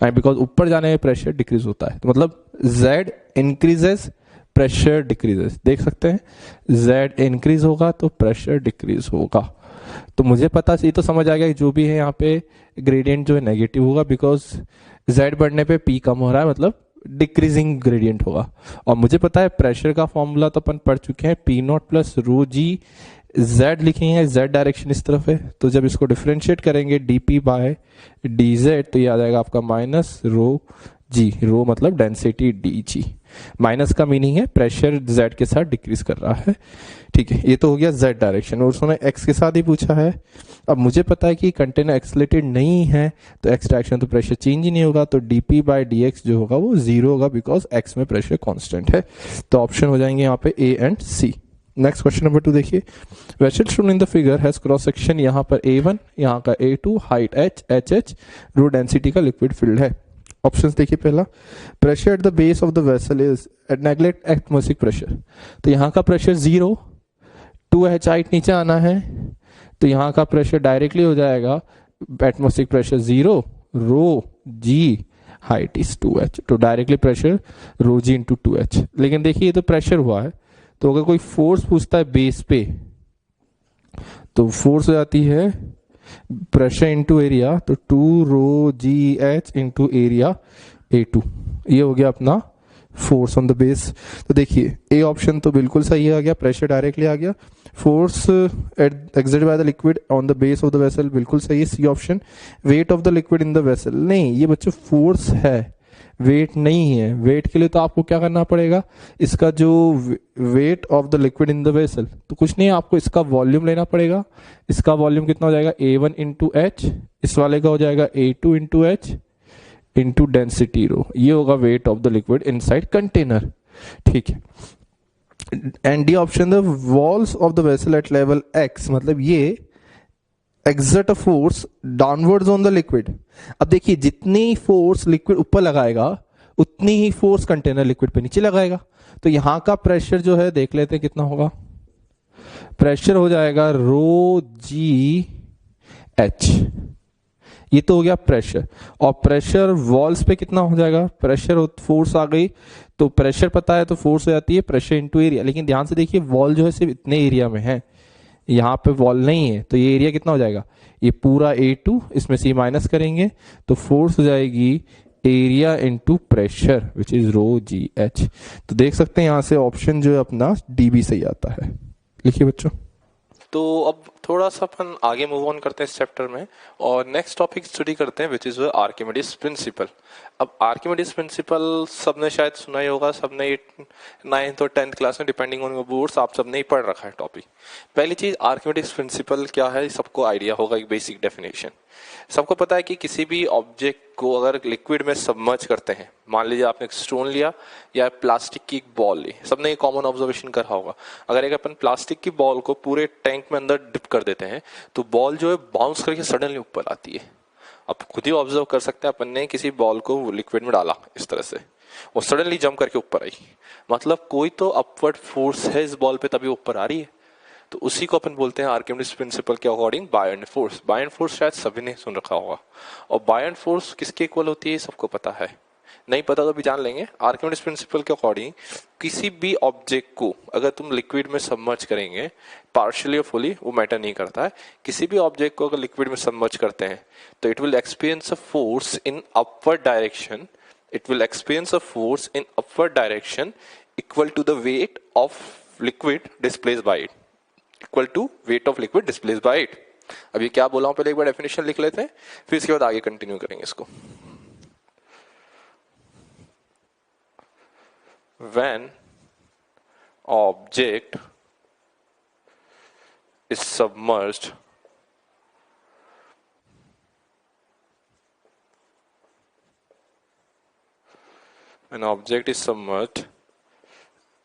बिकॉज ऊपर जाने पे प्रेशर डिक्रीज होता है। तो मतलब Z इंक्रीजेस प्रेशर डिक्रीजेस, देख सकते हैं Z इंक्रीज होगा तो प्रेशर डिक्रीज होगा। तो मुझे पता, ये तो समझ आ गया कि जो भी है यहाँ पे ग्रेडियंट जो है नेगेटिव होगा, बिकॉज Z बढ़ने पे P कम हो रहा है, मतलब डिक्रीजिंग ग्रेडियंट होगा। और मुझे पता है प्रेशर का फॉर्मूला तो अपन पढ़ चुके हैं, P not plus rho g, Z लिखेंगे, Z डायरेक्शन इस तरफ है, तो जब इसको डिफरेंशिएट करेंगे dP बाय dZ तो ये आ जाएगा आपका माइनस रो जी, रो मतलब डेंसिटी dG। माइनस का मीनिंग है प्रेशर Z के साथ डिक्रीज कर रहा है। ठीक है, ये तो हो गया Z डायरेक्शन, और उसने X के साथ ही पूछा है। अब मुझे पता है कि कंटेनर एक्सलेटेड नहीं है तो X डायरेक्शन तो प्रेशर चेंज ही नहीं होगा, तो dP बाय dx जो होगा वो 0 होगा, बिकॉज X में प्रेशर कांस्टेंट है। तो ऑप्शन हो जाएंगे यहाँ पे A and C। Next question number 2 देखिए। Vessel shown in the figure has cross section, यहाँ पर A1, यहाँ का A2, height H, HH, rho density का लिक्विड फील्ड है। ऑप्शंस देखिए, पहला pressure at the base of the vessel is at neglect atmospheric pressure, तो यहाँ का प्रेशर 0, 2H हाइट नीचे आना है तो यहाँ का प्रेशर डायरेक्टली हो जाएगा atmospheric pressure 0, rho g height is 2H, तो directly pressure rho g into 2H। लेकिन देखिए ये तो प्रेशर हुआ है, तो अगर कोई फोर्स पूछता है बेस पे तो फोर्स हो जाती है प्रेशर इंटू एरिया, तो 2 रो जी एच इंटू एरिया A2, ये हो गया अपना फोर्स ऑन द बेस। तो देखिए ए ऑप्शन तो बिल्कुल सही आ गया, प्रेशर डायरेक्टली आ गया। Force exerted by the liquid on the base of the vessel बिल्कुल सही है, C option. Weight of the liquid in the vessel, नहीं ये बच्चों फोर्स है, वेट नहीं है। वेट के लिए तो आपको क्या करना पड़ेगा, इसका जो wait of the liquid in the vessel, तो कुछ नहीं, आपको इसका वॉल्यूम लेना पड़ेगा। इसका वॉल्यूम कितना हो जाएगा, A1 इंटू एच, इस वाले का हो जाएगा A2 into H into density rho, ये होगा wait of the liquid inside container. ठीक है, and D option the walls of the vessel at level x, मतलब ये exert a force downwards on the liquid। अब देखिए जितनी फोर्स लिक्विड ऊपर लगाएगा उतनी ही फोर्स कंटेनर लिक्विड पे नीचे लगाएगा। तो यहां का प्रेशर जो है देख लेते हैं कितना होगा, प्रेशर हो जाएगा रो जी एच, ये तो हो गया प्रेशर। और प्रेशर वॉल्स पे कितना हो जाएगा, प्रेशर फोर्स आ गई तो प्रेशर पता है तो फोर्स हो जाती है प्रेशर इंटू एरिया। लेकिन ध्यान से देखिए वॉल जो है सिर्फ इतने एरिया में है, यहाँ पे वॉल नहीं है, तो ये एरिया कितना हो जाएगा, ये पूरा A2, इसमें C माइनस करेंगे तो फोर्स हो जाएगी area into pressure which is rho ji H. तो देख सकते हैं यहां से ऑप्शन जो है अपना DB सही आता है। लिखिए बच्चों। तो अब थोड़ा सा अपन आगे मूव ऑन करते हैं इस चैप्टर में और नेक्स्ट टॉपिक स्टडी करते हैं विच इज आर्किमिडीज प्रिंसिपल। अब आर्किमिडीज प्रिंसिपल सबने शायद सुना ही होगा, सबने 9th और 10th क्लास में डिपेंडिंग ऑन योर बोर्ड्स आप सबने ही पढ़ रखा है टॉपिक। पहली चीज आर्किमिडीज प्रिंसिपल क्या है, सबको आइडिया होगा, एक बेसिक डेफिनेशन। सबको पता है कि किसी भी ऑब्जेक्ट को अगर लिक्विड में सबमर्ज करते हैं, मान लीजिए आपने एक स्टोन लिया या प्लास्टिक की एक बॉल ली, सबने ये कॉमन ऑब्जर्वेशन करा होगा, अगर एक अपन प्लास्टिक की बॉल को पूरे टैंक में अंदर डिप कर देते हैं तो बॉल जो है बाउंस करके सडनली ऊपर आती है। आप खुद ही ऑब्जर्व कर सकते हैं, अपन ने किसी बॉल को लिक्विड में डाला इस तरह से, वो सडनली जंप करके ऊपर आई, मतलब कोई तो अपवर्ड फोर्स है इस बॉल पे तभी ऊपर आ रही है। तो उसी को अपन बोलते हैं आर्किमिडीज प्रिंसिपल के अकॉर्डिंग बायोंट फोर्स। बायोंट फोर्स शायद सभी ने सुन रखा होगा, और बायोंट फोर्स किसके इक्वल होती है सबको पता है, नहीं पता तो भी जान लेंगे। आर्किमिडीज प्रिंसिपल के अकॉर्डिंग किसी भी ऑब्जेक्ट को अगर तुम लिक्विड में सबमर्ज करेंगे, पार्शियली और फुली वो मैटर नहीं करता है, किसी भी ऑब्जेक्ट को अगर लिक्विड में सबमर्ज करते हैं तो it will experience a force in upward direction, it will experience a force in upward direction equal to the weight of liquid displaced by it, equal to weight of liquid displaced by it. अब ये क्या बोला हूं, पहले एक बार definition लिख लेते हैं, फिर इसके बाद आगे कंटिन्यू करेंगे इसको। When object is submerged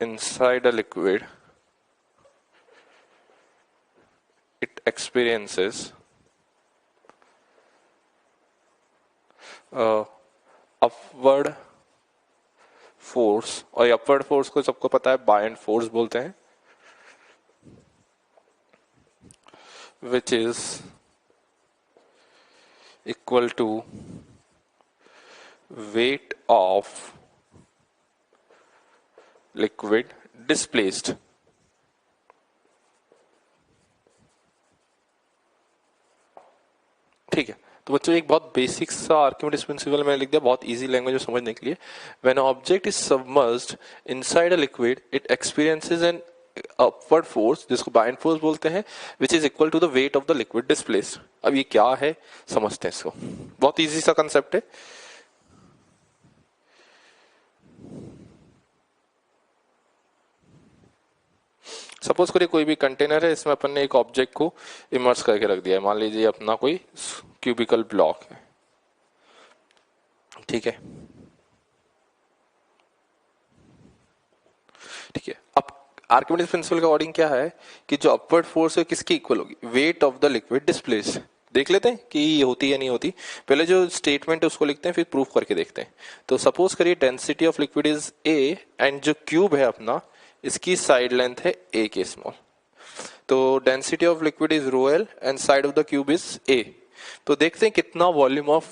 inside a liquid, it experiences upward force, और अपवर्ड फोर्स को सबको पता है बायोंट फोर्स बोलते हैं, which is equal to weight of liquid displaced. ठीक है, तो बच्चों एक बहुत बेसिक सा आर्किमिडीज प्रिंसिपल मैंने लिख दिया, बहुत इजी लैंग्वेज में समझने के लिए। When object is submerged inside a liquid it experiences an upward force, जिसको बायोंट फोर्स बोलते हैं, which is equal to the weight of the liquid displaced. अब ये क्या है समझते हैं इसको, बहुत इजी सा कंसेप्ट है। सपोज करिए कोई भी कंटेनर है, इसमें अपन ने एक ऑब्जेक्ट को इमर्स करके रख दिया है, मान लीजिए अपना कोई क्यूबिकल ब्लॉक है, ठीक है। ठीक है, अब आर्किमिडीज प्रिंसिपल का अकॉर्डिंग क्या है कि जो अपवर्ड फोर्स है किसकी इक्वल होगी, wait of the liquid displaced. देख लेते हैं कि ये होती है नहीं होती, पहले जो स्टेटमेंट है उसको लिखते हैं फिर प्रूफ करके देखते हैं। तो सपोज करिए density of liquid is A and जो क्यूब है अपना इसकी साइड लेंथ है A के स्मॉल, तो density of liquid is rho L and side of the cube is A। तो देखते हैं कितना वॉल्यूम ऑफ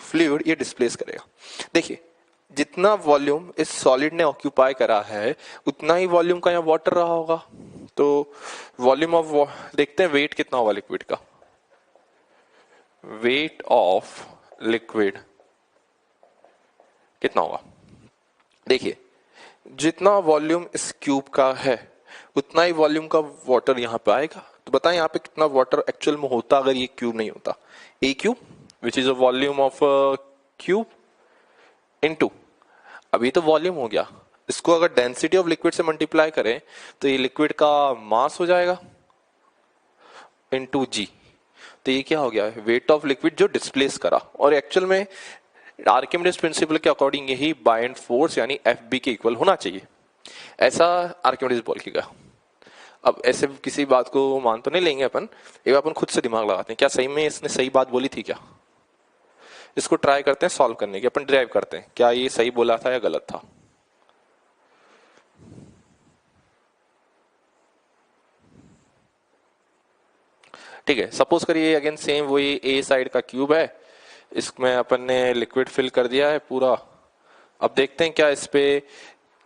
फ्लूइड ये डिस्प्लेस करेगा। देखिए जितना वॉल्यूम इस सॉलिड ने ऑक्यूपाई करा है उतना ही वॉल्यूम का यहाँ वाटर रहा होगा, तो वॉल्यूम ऑफ देखते हैं वेट कितना होगा लिक्विड का, वेट ऑफ लिक्विड कितना होगा। देखिए जितना वॉल्यूम इस क्यूब का है उतना ही वॉल्यूम का वाटर यहां पे आएगा। तो बताएं यहाँ पे कितना वाटर एक्चुअल में होता अगर ये क्यूब नहीं होता, A cube which is a volume of cube into अभी तो वॉल्यूम हो गया, इसको अगर डेंसिटी ऑफ लिक्विड से मल्टीप्लाई करें तो ये लिक्विड का मास हो जाएगा इनटू जी। तो ये क्या हो गया, वेट ऑफ लिक्विड जो डिस्प्लेस करा। और एक्चुअल में आर्किमिडीज प्रिंसिपल के अकॉर्डिंग यही बाइंड फोर्स यानी एफ बी के इक्वल होना चाहिए, ऐसा आर्किमिडीज बोल के गया। अब ऐसे किसी बात को मान तो नहीं लेंगे अपन, एक बार अपन खुद से दिमाग लगाते हैं, क्या सही में इसने सही बात बोली थी क्या। इसको ट्राई करते हैं सॉल्व करने की, अपन ड्राइव करते हैं क्या ये सही बोला था या गलत था। ठीक है, सपोज करिए अगेन सेम वही ए साइड का क्यूब है, इसमें अपन ने लिक्विड फिल कर दिया है पूरा। अब देखते हैं क्या इस पे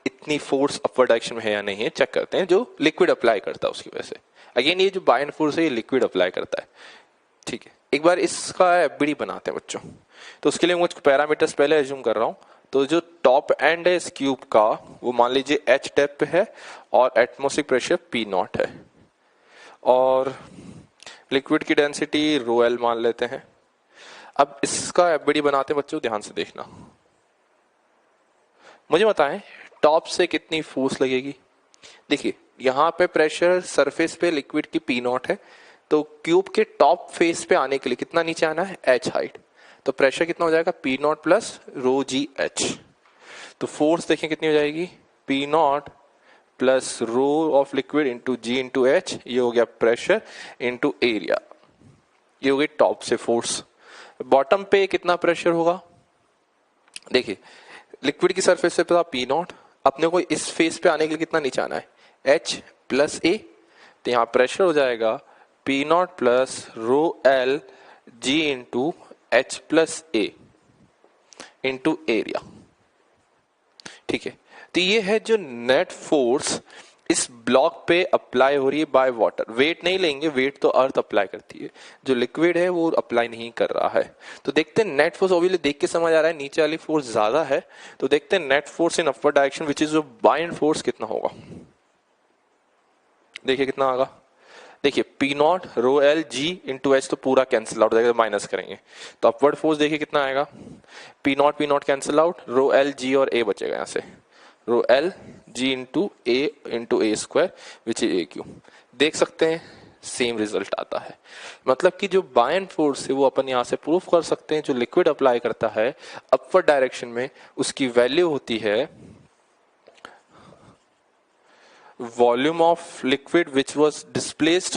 इतनी फोर्स अपवर्ड डायरेक्शन में है या नहीं है, चेक करते हैं जो लिक्विड अप्लाई करता है उसकी वजह से। अगेन ये जो बाइंड फोर्स है ये लिक्विड अप्लाई करता है। ठीक है, एक बार इसका एफबीडी बनाते हैं बच्चों। तो उसके लिए मुझे पैरामीटर्स पहले एज्यूम कर रहा हूं। तो जो टॉप एंड है इस क्यूब का वो मान लीजिए एच डेप्थ पे है और एटमॉस्फेरिक प्रेशर पी नॉट है, और लिक्विड की डेंसिटी रो एल मान लेते हैं। अब इसका एफबीडी बनाते हैं बच्चों, ध्यान से देखना। मुझे बताएं टॉप से कितनी फोर्स लगेगी। देखिए यहाँ पे प्रेशर सरफेस पे लिक्विड की पी नॉट है, तो क्यूब के टॉप फेस पे आने के लिए कितना नीचे आना है, एच हाइट। तो प्रेशर कितना हो जाएगा, पी नॉट प्लस रो जी एच। तो फोर्स देखें कितनी हो जाएगी, P nought plus rho of liquid into ji into H, ये हो गया प्रेशर इंटू एरिया, ये हो गई टॉप से फोर्स। बॉटम पे कितना प्रेशर होगा, देखिए लिक्विड की सरफेस से पता पी नॉट, अपने को इस फेस पे आने के लिए कितना नीचे आना है, एच प्लस ए। तो यहाँ प्रेशर हो जाएगा P nought plus rho L G into H plus ए इंटू एरिया। ठीक है, तो ये है जो नेट फोर्स इस ब्लॉक पे अप्लाई हो रही है बाय वाटर। वेट नहीं लेंगे, वेट तो अर्थ अप्लाई करती है, जो लिक्विड है वो अप्लाई नहीं कर रहा है। तो देखते हैं नेट फोर्स, ऑब्वियसली देख के समझ आ रहा है नीचे वाली फोर्स ज्यादा है, तो देखते हैं net force in upward direction which is जो बाइंड फोर्स कितना होगा। देखिए कितना आएगा, देखिए P not rho L G into H तो पूरा कैंसिल आउट हो जाएगा, माइनस करेंगे तो अपवर्ड फोर्स देखिए कितना आएगा, P not cancel out, rho L G और ए बचेगा यहाँ से, rho L G into A square which is a Q. देख सकते हैं सेम रिजल्ट आता है। मतलब कि जो बाइंड फोर्स है वो अपन यहाँ से प्रूफ कर सकते हैं, जो लिक्विड अप्लाई करता है अपवर्ड डायरेक्शन में उसकी वैल्यू होती है volume of liquid which was displaced,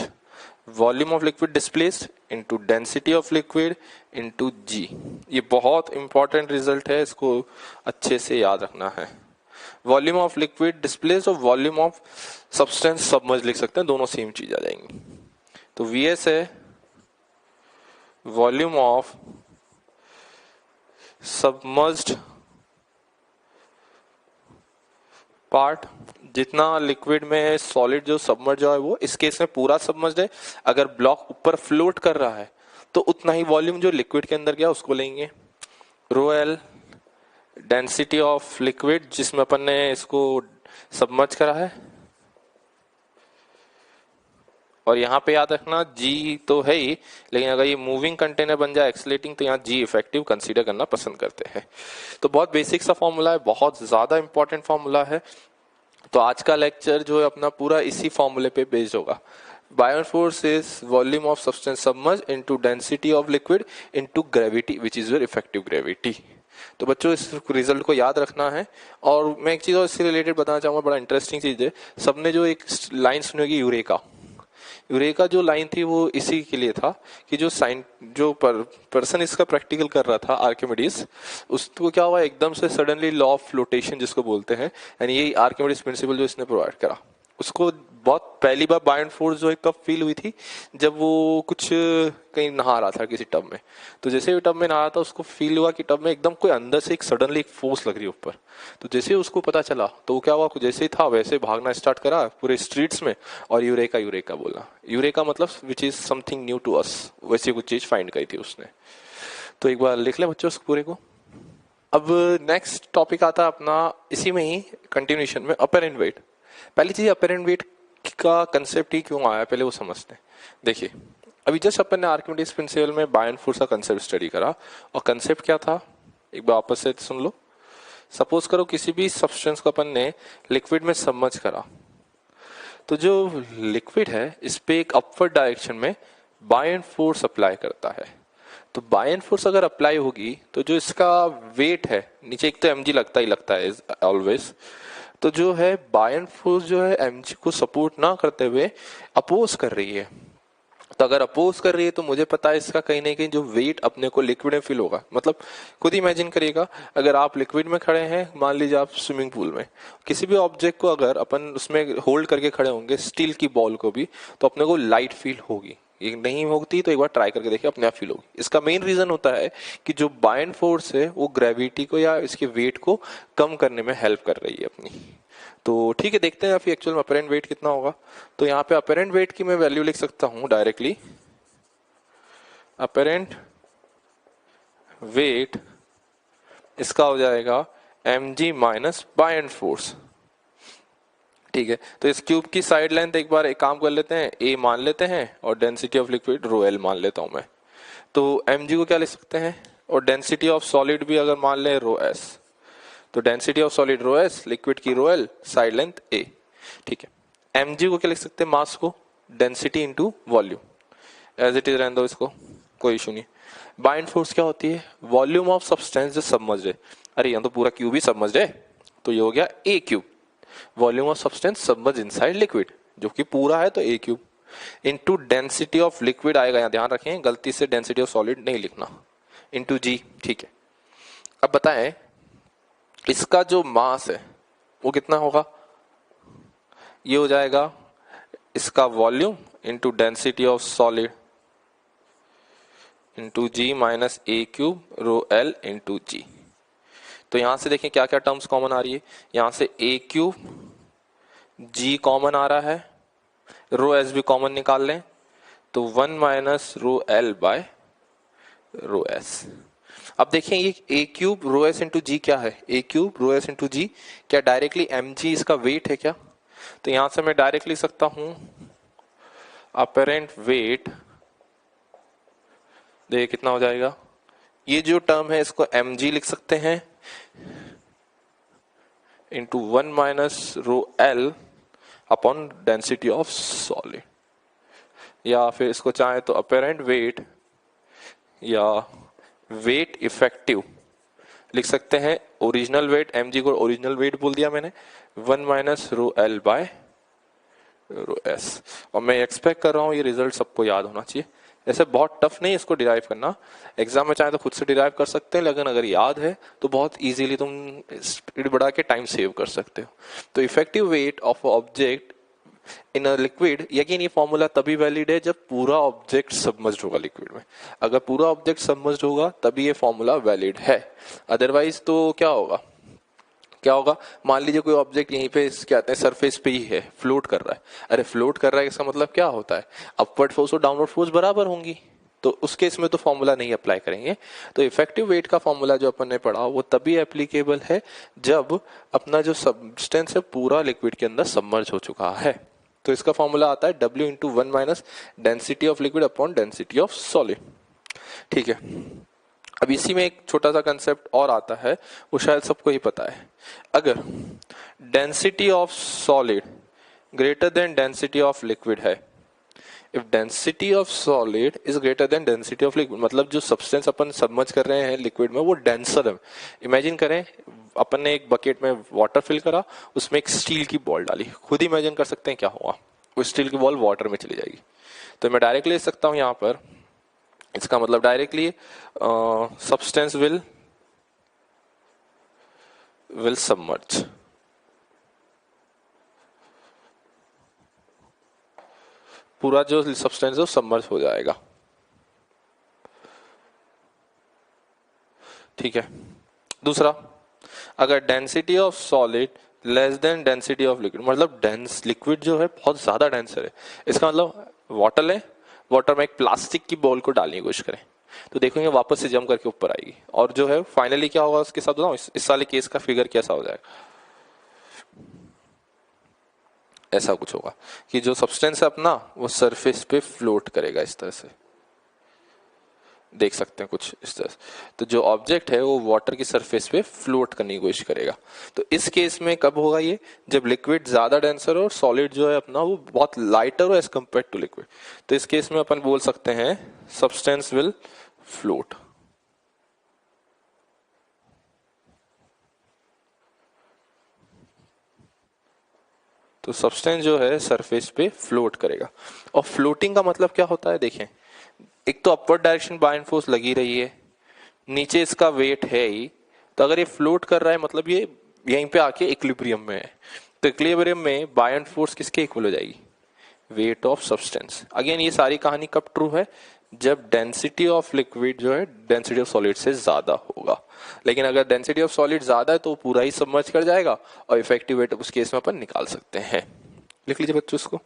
volume of liquid displaced into density of liquid into G। ये बहुत इंपॉर्टेंट रिजल्ट है, इसको अच्छे से याद रखना है। वॉल्यूम ऑफ लिक्विड डिस्प्लेस्ड और वॉल्यूम ऑफ सब्सटेंस सबमर्ज लिख सकते हैं, दोनों सेम चीज आ जाएंगी। तो VS है वॉल्यूम ऑफ सबमर्ज्ड पार्ट, जितना लिक्विड में सॉलिड जो सबमर्ज है वो इस केस में पूरा सबमर्ज है। अगर ब्लॉक ऊपर फ्लोट कर रहा है तो उतना ही वॉल्यूम जो लिक्विड के अंदर गया उसको लेंगे। Rho L density of liquid जिसमें अपन ने इसको सबमर्ज करा है, और यहाँ पे याद रखना जी तो है ही, लेकिन अगर ये मूविंग कंटेनर बन जाए एक्सलेटिंग तो यहाँ जी इफेक्टिव कंसीडर करना पसंद करते हैं। तो बहुत बेसिक सा फॉर्मूला है, बहुत ज्यादा इंपॉर्टेंट फॉर्मूला है। तो आज का लेक्चर जो है अपना पूरा इसी फॉर्मूले पे बेस्ड होगा। Buoyant force is volume of substance submerge into density of liquid into gravity which is your effective gravity. तो बच्चों इस रिजल्ट को याद रखना है। और मैं एक चीज और इससे रिलेटेड बताना चाहूंगा, बड़ा इंटरेस्टिंग चीज है, सबने जो एक लाइन सुनी होगी यूरेका, यूरेका जो लाइन थी वो इसी के लिए था कि जो पर्सन इसका प्रैक्टिकल कर रहा था आर्किमिडीज, उसको क्या हुआ एकदम से सडनली लॉ ऑफ फ्लोटेशन जिसको बोलते हैं, यानी यही आर्किमिडीज प्रिंसिपल जो इसने प्रोवाइड करा, उसको बहुत पहली बार बाइंड फोर्स जो है कब फील हुई थी, जब वो कुछ कहीं नहा रहा था किसी टब में। तो जैसे ही टब में नहा रहा था उसको फील हुआ कि टब में एकदम कोई अंदर से एक सडनली एक फोर्स लग रही है ऊपर। तो जैसे ही उसको पता चला तो क्या हुआ, जैसे ही था वैसे भागना स्टार्ट करा पूरे स्ट्रीट्स में और यूरेका यूरेका बोला। यूरेका मतलब which is something new to us, वैसी कुछ चीज फाइंड करी थी उसने। तो एक बार लिख ले बच्चों उस पूरे को। अब नेक्स्ट टॉपिक आता है अपना इसी में ही कंटिन्यूशन में, अपेरेंट वेट। पहली चीज अपेरेंट वेट का कंसेप्ट ही क्यों आया पहले वो समझते हैं। देखिए अभी जस्ट अपन ने आर्किमिडीज प्रिंसिपल में बायोन फोर्स का कंसेप्ट स्टडी करा, और कंसेप्ट क्या था एक बार वापस से सुन लो। सपोज करो किसी भी सब्सटेंस को अपन ने लिक्विड में सबमर्ज करा, तो जो लिक्विड है इस पे एक अपवर्ड डायरेक्शन में बायएंड फोर्स अप्लाई करता है। तो बायएंड फोर्स अगर अप्लाई होगी तो जो इसका वेट है, नीचे एक तो mg लगता ही लगता है ऑलवेज, तो जो है बायएंड फोर्स जो है mg को सपोर्ट ना करते हुए अपोज कर रही है। तो अगर अपोज कर रही है तो मुझे पता है इसका कहीं ना कहीं जो वेट अपने को लिक्विड में फील होगा। मतलब खुद इमेजिन करिएगा, अगर आप लिक्विड में खड़े हैं, मान लीजिए आप स्विमिंग पूल में, किसी भी ऑब्जेक्ट को अगर अपन उसमें होल्ड करके खड़े होंगे, स्टील की बॉल को भी, तो अपने को लाइट फील होगी। ये नहीं होती तो एक बार ट्राई करके देखिए, अपने आप फील होगी। इसका मेन रीजन होता है कि जो बायएंड फोर्स है वो ग्रेविटी को या इसके वेट को कम करने में हेल्प कर रही है अपनी। तो ठीक है, देखते हैं फिर एक्चुअल में अपरेंट वेट कितना होगा। तो यहाँ पे अपरेंट वेट की मैं वैल्यू लिख सकता हूं डायरेक्टली, अपरेंट वेट इसका हो जाएगा mg माइनस बायएंड फोर्स। ठीक है, तो इस क्यूब की साइड लेंथ एक बार एक काम कर लेते हैं, a मान लेते हैं और डेंसिटी ऑफ लिक्विड रो एल मान लेता हूं मैं। तो mg को क्या लिख सकते हैं, और डेंसिटी ऑफ सॉलिड भी अगर मान लें रो एस, तो density of solid rho s, liquid की rho l, side length a। ठीक है, mg को क्या लिख सकते हैं, मास को, density into volume, as it is रहने दो इसको, कोई इशू नहीं। बाइंड फोर्स क्या होती है, वॉल्यूम ऑफ सब्सटेंस जो सबमर्ज्ड है। अरे यहाँ तो पूरा क्यूब ही सबमर्ज्ड है, तो ये हो गया a cube, volume of substance submerged inside liquid, जो कि पूरा है तो a cube, into density of liquid आएगा, यहाँ ध्यान रखें गलती से डेंसिटी ऑफ सॉलिड नहीं लिखना, इनटू g। ठीक है, अब बताएं इसका जो मास है वो कितना होगा, ये हो जाएगा इसका volume into density of solid into g minus a cube rho l into g. तो यहां से देखें क्या क्या टर्म्स कॉमन आ रही है, यहां से ए क्यूब, जी कॉमन आ रहा है, रो एस भी कॉमन निकाल लें, तो 1 minus rho l by rho s. अब देखें ये a cube rho s into g क्या है, a cube rho s into g, क्या डायरेक्टली एम जी इसका वेट है क्या? तो यहां से मैं डायरेक्ट लिख सकता हूं अपरेंट वेट, देखिए कितना हो जाएगा, ये जो टर्म है इसको mg लिख सकते हैं into 1 minus rho l upon density of solid, या फिर इसको चाहे तो अपेरेंट वेट या वेट इफेक्टिव लिख सकते हैं। ओरिजिनल वेट, mg को ओरिजिनल वेट बोल दिया मैंने, 1 minus rho l by rho s. और मैं एक्सपेक्ट कर रहा हूं ये रिजल्ट सबको याद होना चाहिए। ऐसे बहुत टफ नहीं इसको डिराइव करना, एग्जाम में चाहे तो खुद से डिराइव कर सकते हैं, लेकिन अगर याद है तो बहुत इजीली तुम स्पीड बढ़ा के टाइम सेव कर सकते हो। तो effective weight of object in a liquid, यकीन ये फॉर्मूला तभी वैलिड है जब पूरा ऑब्जेक्ट सबमर्ज्ड होगा लिक्विड में। अगर पूरा ऑब्जेक्ट सबमर्ज्ड होगा तभी ये फॉर्मूला वैलिड है, अदरवाइज तो क्या होगा, क्या होगा, मान लीजिए कोई ऑब्जेक्ट यहीं पे क्या कहते हैं सरफेस पे ही है, फ्लोट कर रहा है। अरे फ्लोट कर रहा है इसका मतलब क्या होता है, अपवर्ड फोर्स और डाउनवर्ड फोर्स बराबर होंगी, तो उस केस में तो फॉर्मूला नहीं अप्लाई करेंगे। तो इफेक्टिव वेट का फॉर्मूला जो अपन ने पढ़ा वो तभी एप्लीकेबल है जब अपना जो सब्सटेंस है पूरा लिक्विड के अंदर सबमर्ज हो चुका है। तो इसका फॉर्मूला आता है W into 1 minus density of liquid upon density of solid. ठीक है, अब इसी में एक छोटा सा कंसेप्ट और आता है, वो शायद सबको ही पता है। अगर density of solid greater than density of liquid है, if density of solid is greater than density of liquid, मतलब जो सब्सटेंस अपन सबमर्ज कर रहे हैं लिक्विड में वो डेंसर है। इमेजिन करें अपन ने एक बकेट में वाटर फिल करा, उसमें एक स्टील की बॉल डाली, खुद इमेजिन कर सकते हैं क्या हुआ, वो स्टील की बॉल वाटर में चली जाएगी। तो मैं डायरेक्ट ले सकता हूं यहां पर, इसका मतलब डायरेक्टली सब्सटेंस विल सबमर्ज, पूरा जो सब्सटेंस है वो सबमर्ज हो जाएगा। ठीक है, दूसरा, अगर density of solid less than density of liquid, मतलब डेंस लिक्विड जो है बहुत ज्यादा डेंसर है, इसका मतलब वाटर ले, वाटर में एक प्लास्टिक की बॉल को डालने की कोशिश करें तो देखेंगे वापस से जम करके ऊपर आएगी, और जो है फाइनली क्या होगा उसके साथ बताऊं, इस वाले केस का फिगर कैसा हो जाएगा, ऐसा कुछ होगा कि जो सब्सटेंस है अपना वो सरफेस पे फ्लोट करेगा इस तरह से, देख सकते हैं कुछ इस तरह। तो जो ऑब्जेक्ट है वो वाटर की सरफेस पे फ्लोट करने की कोशिश करेगा। तो इस केस में कब होगा ये, जब लिक्विड ज्यादा डेंसर हो और सॉलिड जो है अपना वो बहुत लाइटर हो एज कम्पेयर टू लिक्विड। तो इस केस में अपन बोल सकते हैं सब्सटेंस विल फ्लोट। तो सब्सटेंस जो है सरफेस पे फ्लोट करेगा। और फ्लोटिंग का मतलब क्या होता है, देखें, एक तो अपवर्ड डायरेक्शन बाय फोर्स लगी रही है, नीचे इसका वेट है ही, तो अगर ये फ्लोट कर रहा है मतलब ये यहीं पे आके इक्विलिब्रियम में है। तो इक्विलिब्रियम में बाय एंड फोर्स किसके इक्वल हो जाएगी, वेट ऑफ सब्सटेंस। अगेन ये सारी कहानी कब ट्रू है, जब डेंसिटी ऑफ लिक्विड जो है डेंसिटी ऑफ सॉलिड से ज्यादा होगा। लेकिन अगर डेंसिटी ऑफ सॉलिड ज्यादा है तो पूरा ही सबमर्ज कर जाएगा और इफेक्टिव वेट उस केस में अपन निकाल सकते हैं। लिख लीजिए बच्चों इसको।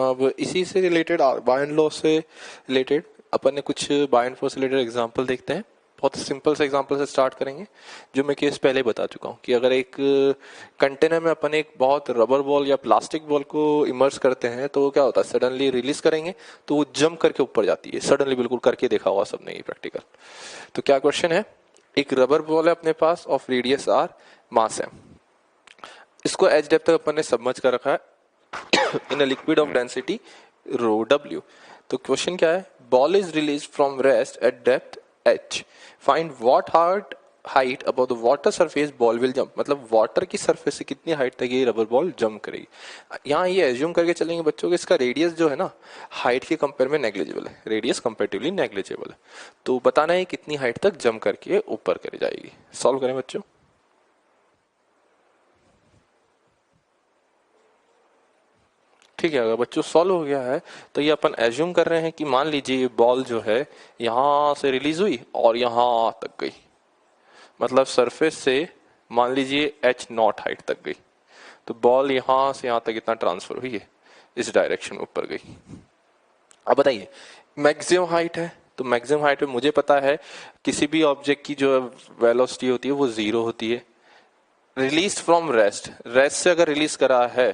अब इसी से रिलेटेड बाय एंड लॉ से रिलेटेड अपन ने कुछ बाय एंड फोर्स से रिलेटेड एग्जांपल देखते हैं। बहुत सिंपल से एग्जांपल से स्टार्ट करेंगे, जो मैं केस पहले बता चुका हूँ कि अगर एक कंटेनर में अपन एक बहुत रबर बॉल या प्लास्टिक बॉल को इमर्स करते हैं तो वो क्या होता है, सडनली रिलीज करेंगे तो वो जंप करके ऊपर जाती है, सडनली, बिल्कुल करके देखा होगा सबने ये प्रैक्टिकल। तो क्या क्वेश्चन है, एक रबर बॉल है अपने पास ऑफ रेडियस आर, मास है, इसको एच डेप्थ तक अपन ने सबमर्ज कर रखा है in a liquid of density rho डब्ल्यू। तो क्वेश्चन क्या है, ball is release from rest at depth h, find what height above the water surface ball will jump. मतलब वाटर की सरफेस से कितनी हाइट तक ये रबर बॉल जंप करेगी। यहाँ ये एज्यूम करके चलेंगे बच्चों कि इसका रेडियस जो है ना हाइट के कंपेयर में नेग्लिजिबल है, रेडियस कंपेरेटिवली नेग्लिजिबल है। तो बताना है कितनी हाइट तक जंप करके ऊपर करे जाएगी। सॉल्व करें बच्चों। ठीक है, अगर बच्चों सॉल्व हो गया है तो ये अपन एज्यूम कर रहे हैं कि मान लीजिए ये बॉल जो है यहां से रिलीज हुई और यहां तक गई, मतलब सरफेस से मान लीजिए h नॉट हाइट तक गई। तो बॉल यहां से यहां तक इतना ट्रांसफर हुई है, इस डायरेक्शन में ऊपर गई। अब बताइए मैक्सिमम हाइट है, तो मैक्सिमम हाइट पे मुझे पता है किसी भी ऑब्जेक्ट की जो वेलोसिटी होती है वो जीरो होती है। रिलीज फ्रॉम रेस्ट, रेस्ट से अगर रिलीज करा है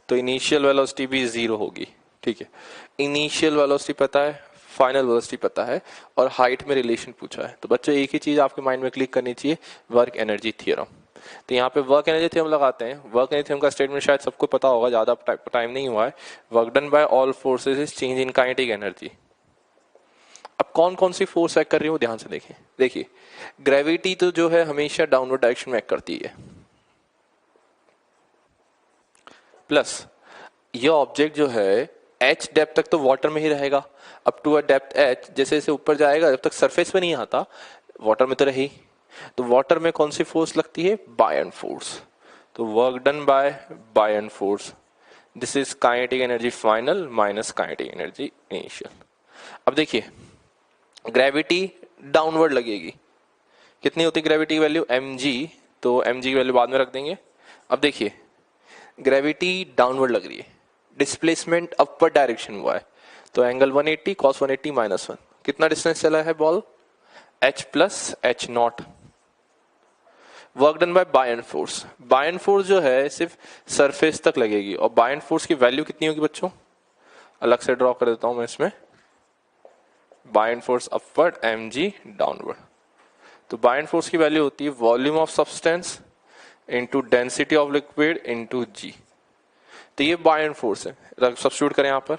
तो इनिशियल वेलोसिटी भी जीरो होगी। ठीक है, इनिशियल वेलोसिटी पता है, फाइनल वेलोसिटी पता है और हाइट में रिलेशन पूछा है। तो बच्चों एक ही चीज आपके माइंड में क्लिक करनी चाहिए, वर्क एनर्जी थ्योरम। तो यहाँ पे वर्क एनर्जी थ्योरम लगाते हैं। वर्क एनर्जी थ्योरम का स्टेटमेंट शायद सबको पता होगा, ज्यादा टाइम नहीं हुआ है। Work done bye all forces is change in kinetic energy. अब कौन कौन सी फोर्स एक्ट कर रही है वो ध्यान से देखिए। देखिए ग्रेविटी तो जो है हमेशा डाउनवर्ड डायरेक्शन में एक्ट करती है, प्लस ये ऑब्जेक्ट जो है h डेप्थ तक तो वाटर में ही रहेगा, up to a depth h, जैसे जैसे ऊपर जाएगा जब तक सरफेस पे नहीं आता वाटर में तो रही। तो वाटर में कौन सी फोर्स लगती है, बायन फोर्स। तो work done buoyant force, this is kinetic energy final minus kinetic energy initial. अब देखिए ग्रेविटी डाउनवर्ड लगेगी, कितनी होती है ग्रेविटी की वैल्यू mg, तो mg की वैल्यू बाद में रख देंगे। अब देखिए ग्रेविटी डाउनवर्ड लग रही है, डिस्प्लेसमेंट अपवर्ड डायरेक्शन हुआ है, तो एंगल 180 cos 180 -1, कितना डिस्टेंस चला है ball, h plus h nought. Work done buoyant force, buoyant force जो है सिर्फ सरफेस तक लगेगी और बाय एंड फोर्स की वैल्यू कितनी होगी बच्चों, अलग से ड्रॉ कर देता हूं मैं इसमें, buoyant force upward mg downward. तो बाय एंड फोर्स की वैल्यू होती है volume of substance into density of liquid into g. तो ये बाय एंड फोर्स है, सब्स्टिट्यूट करें यहाँ पर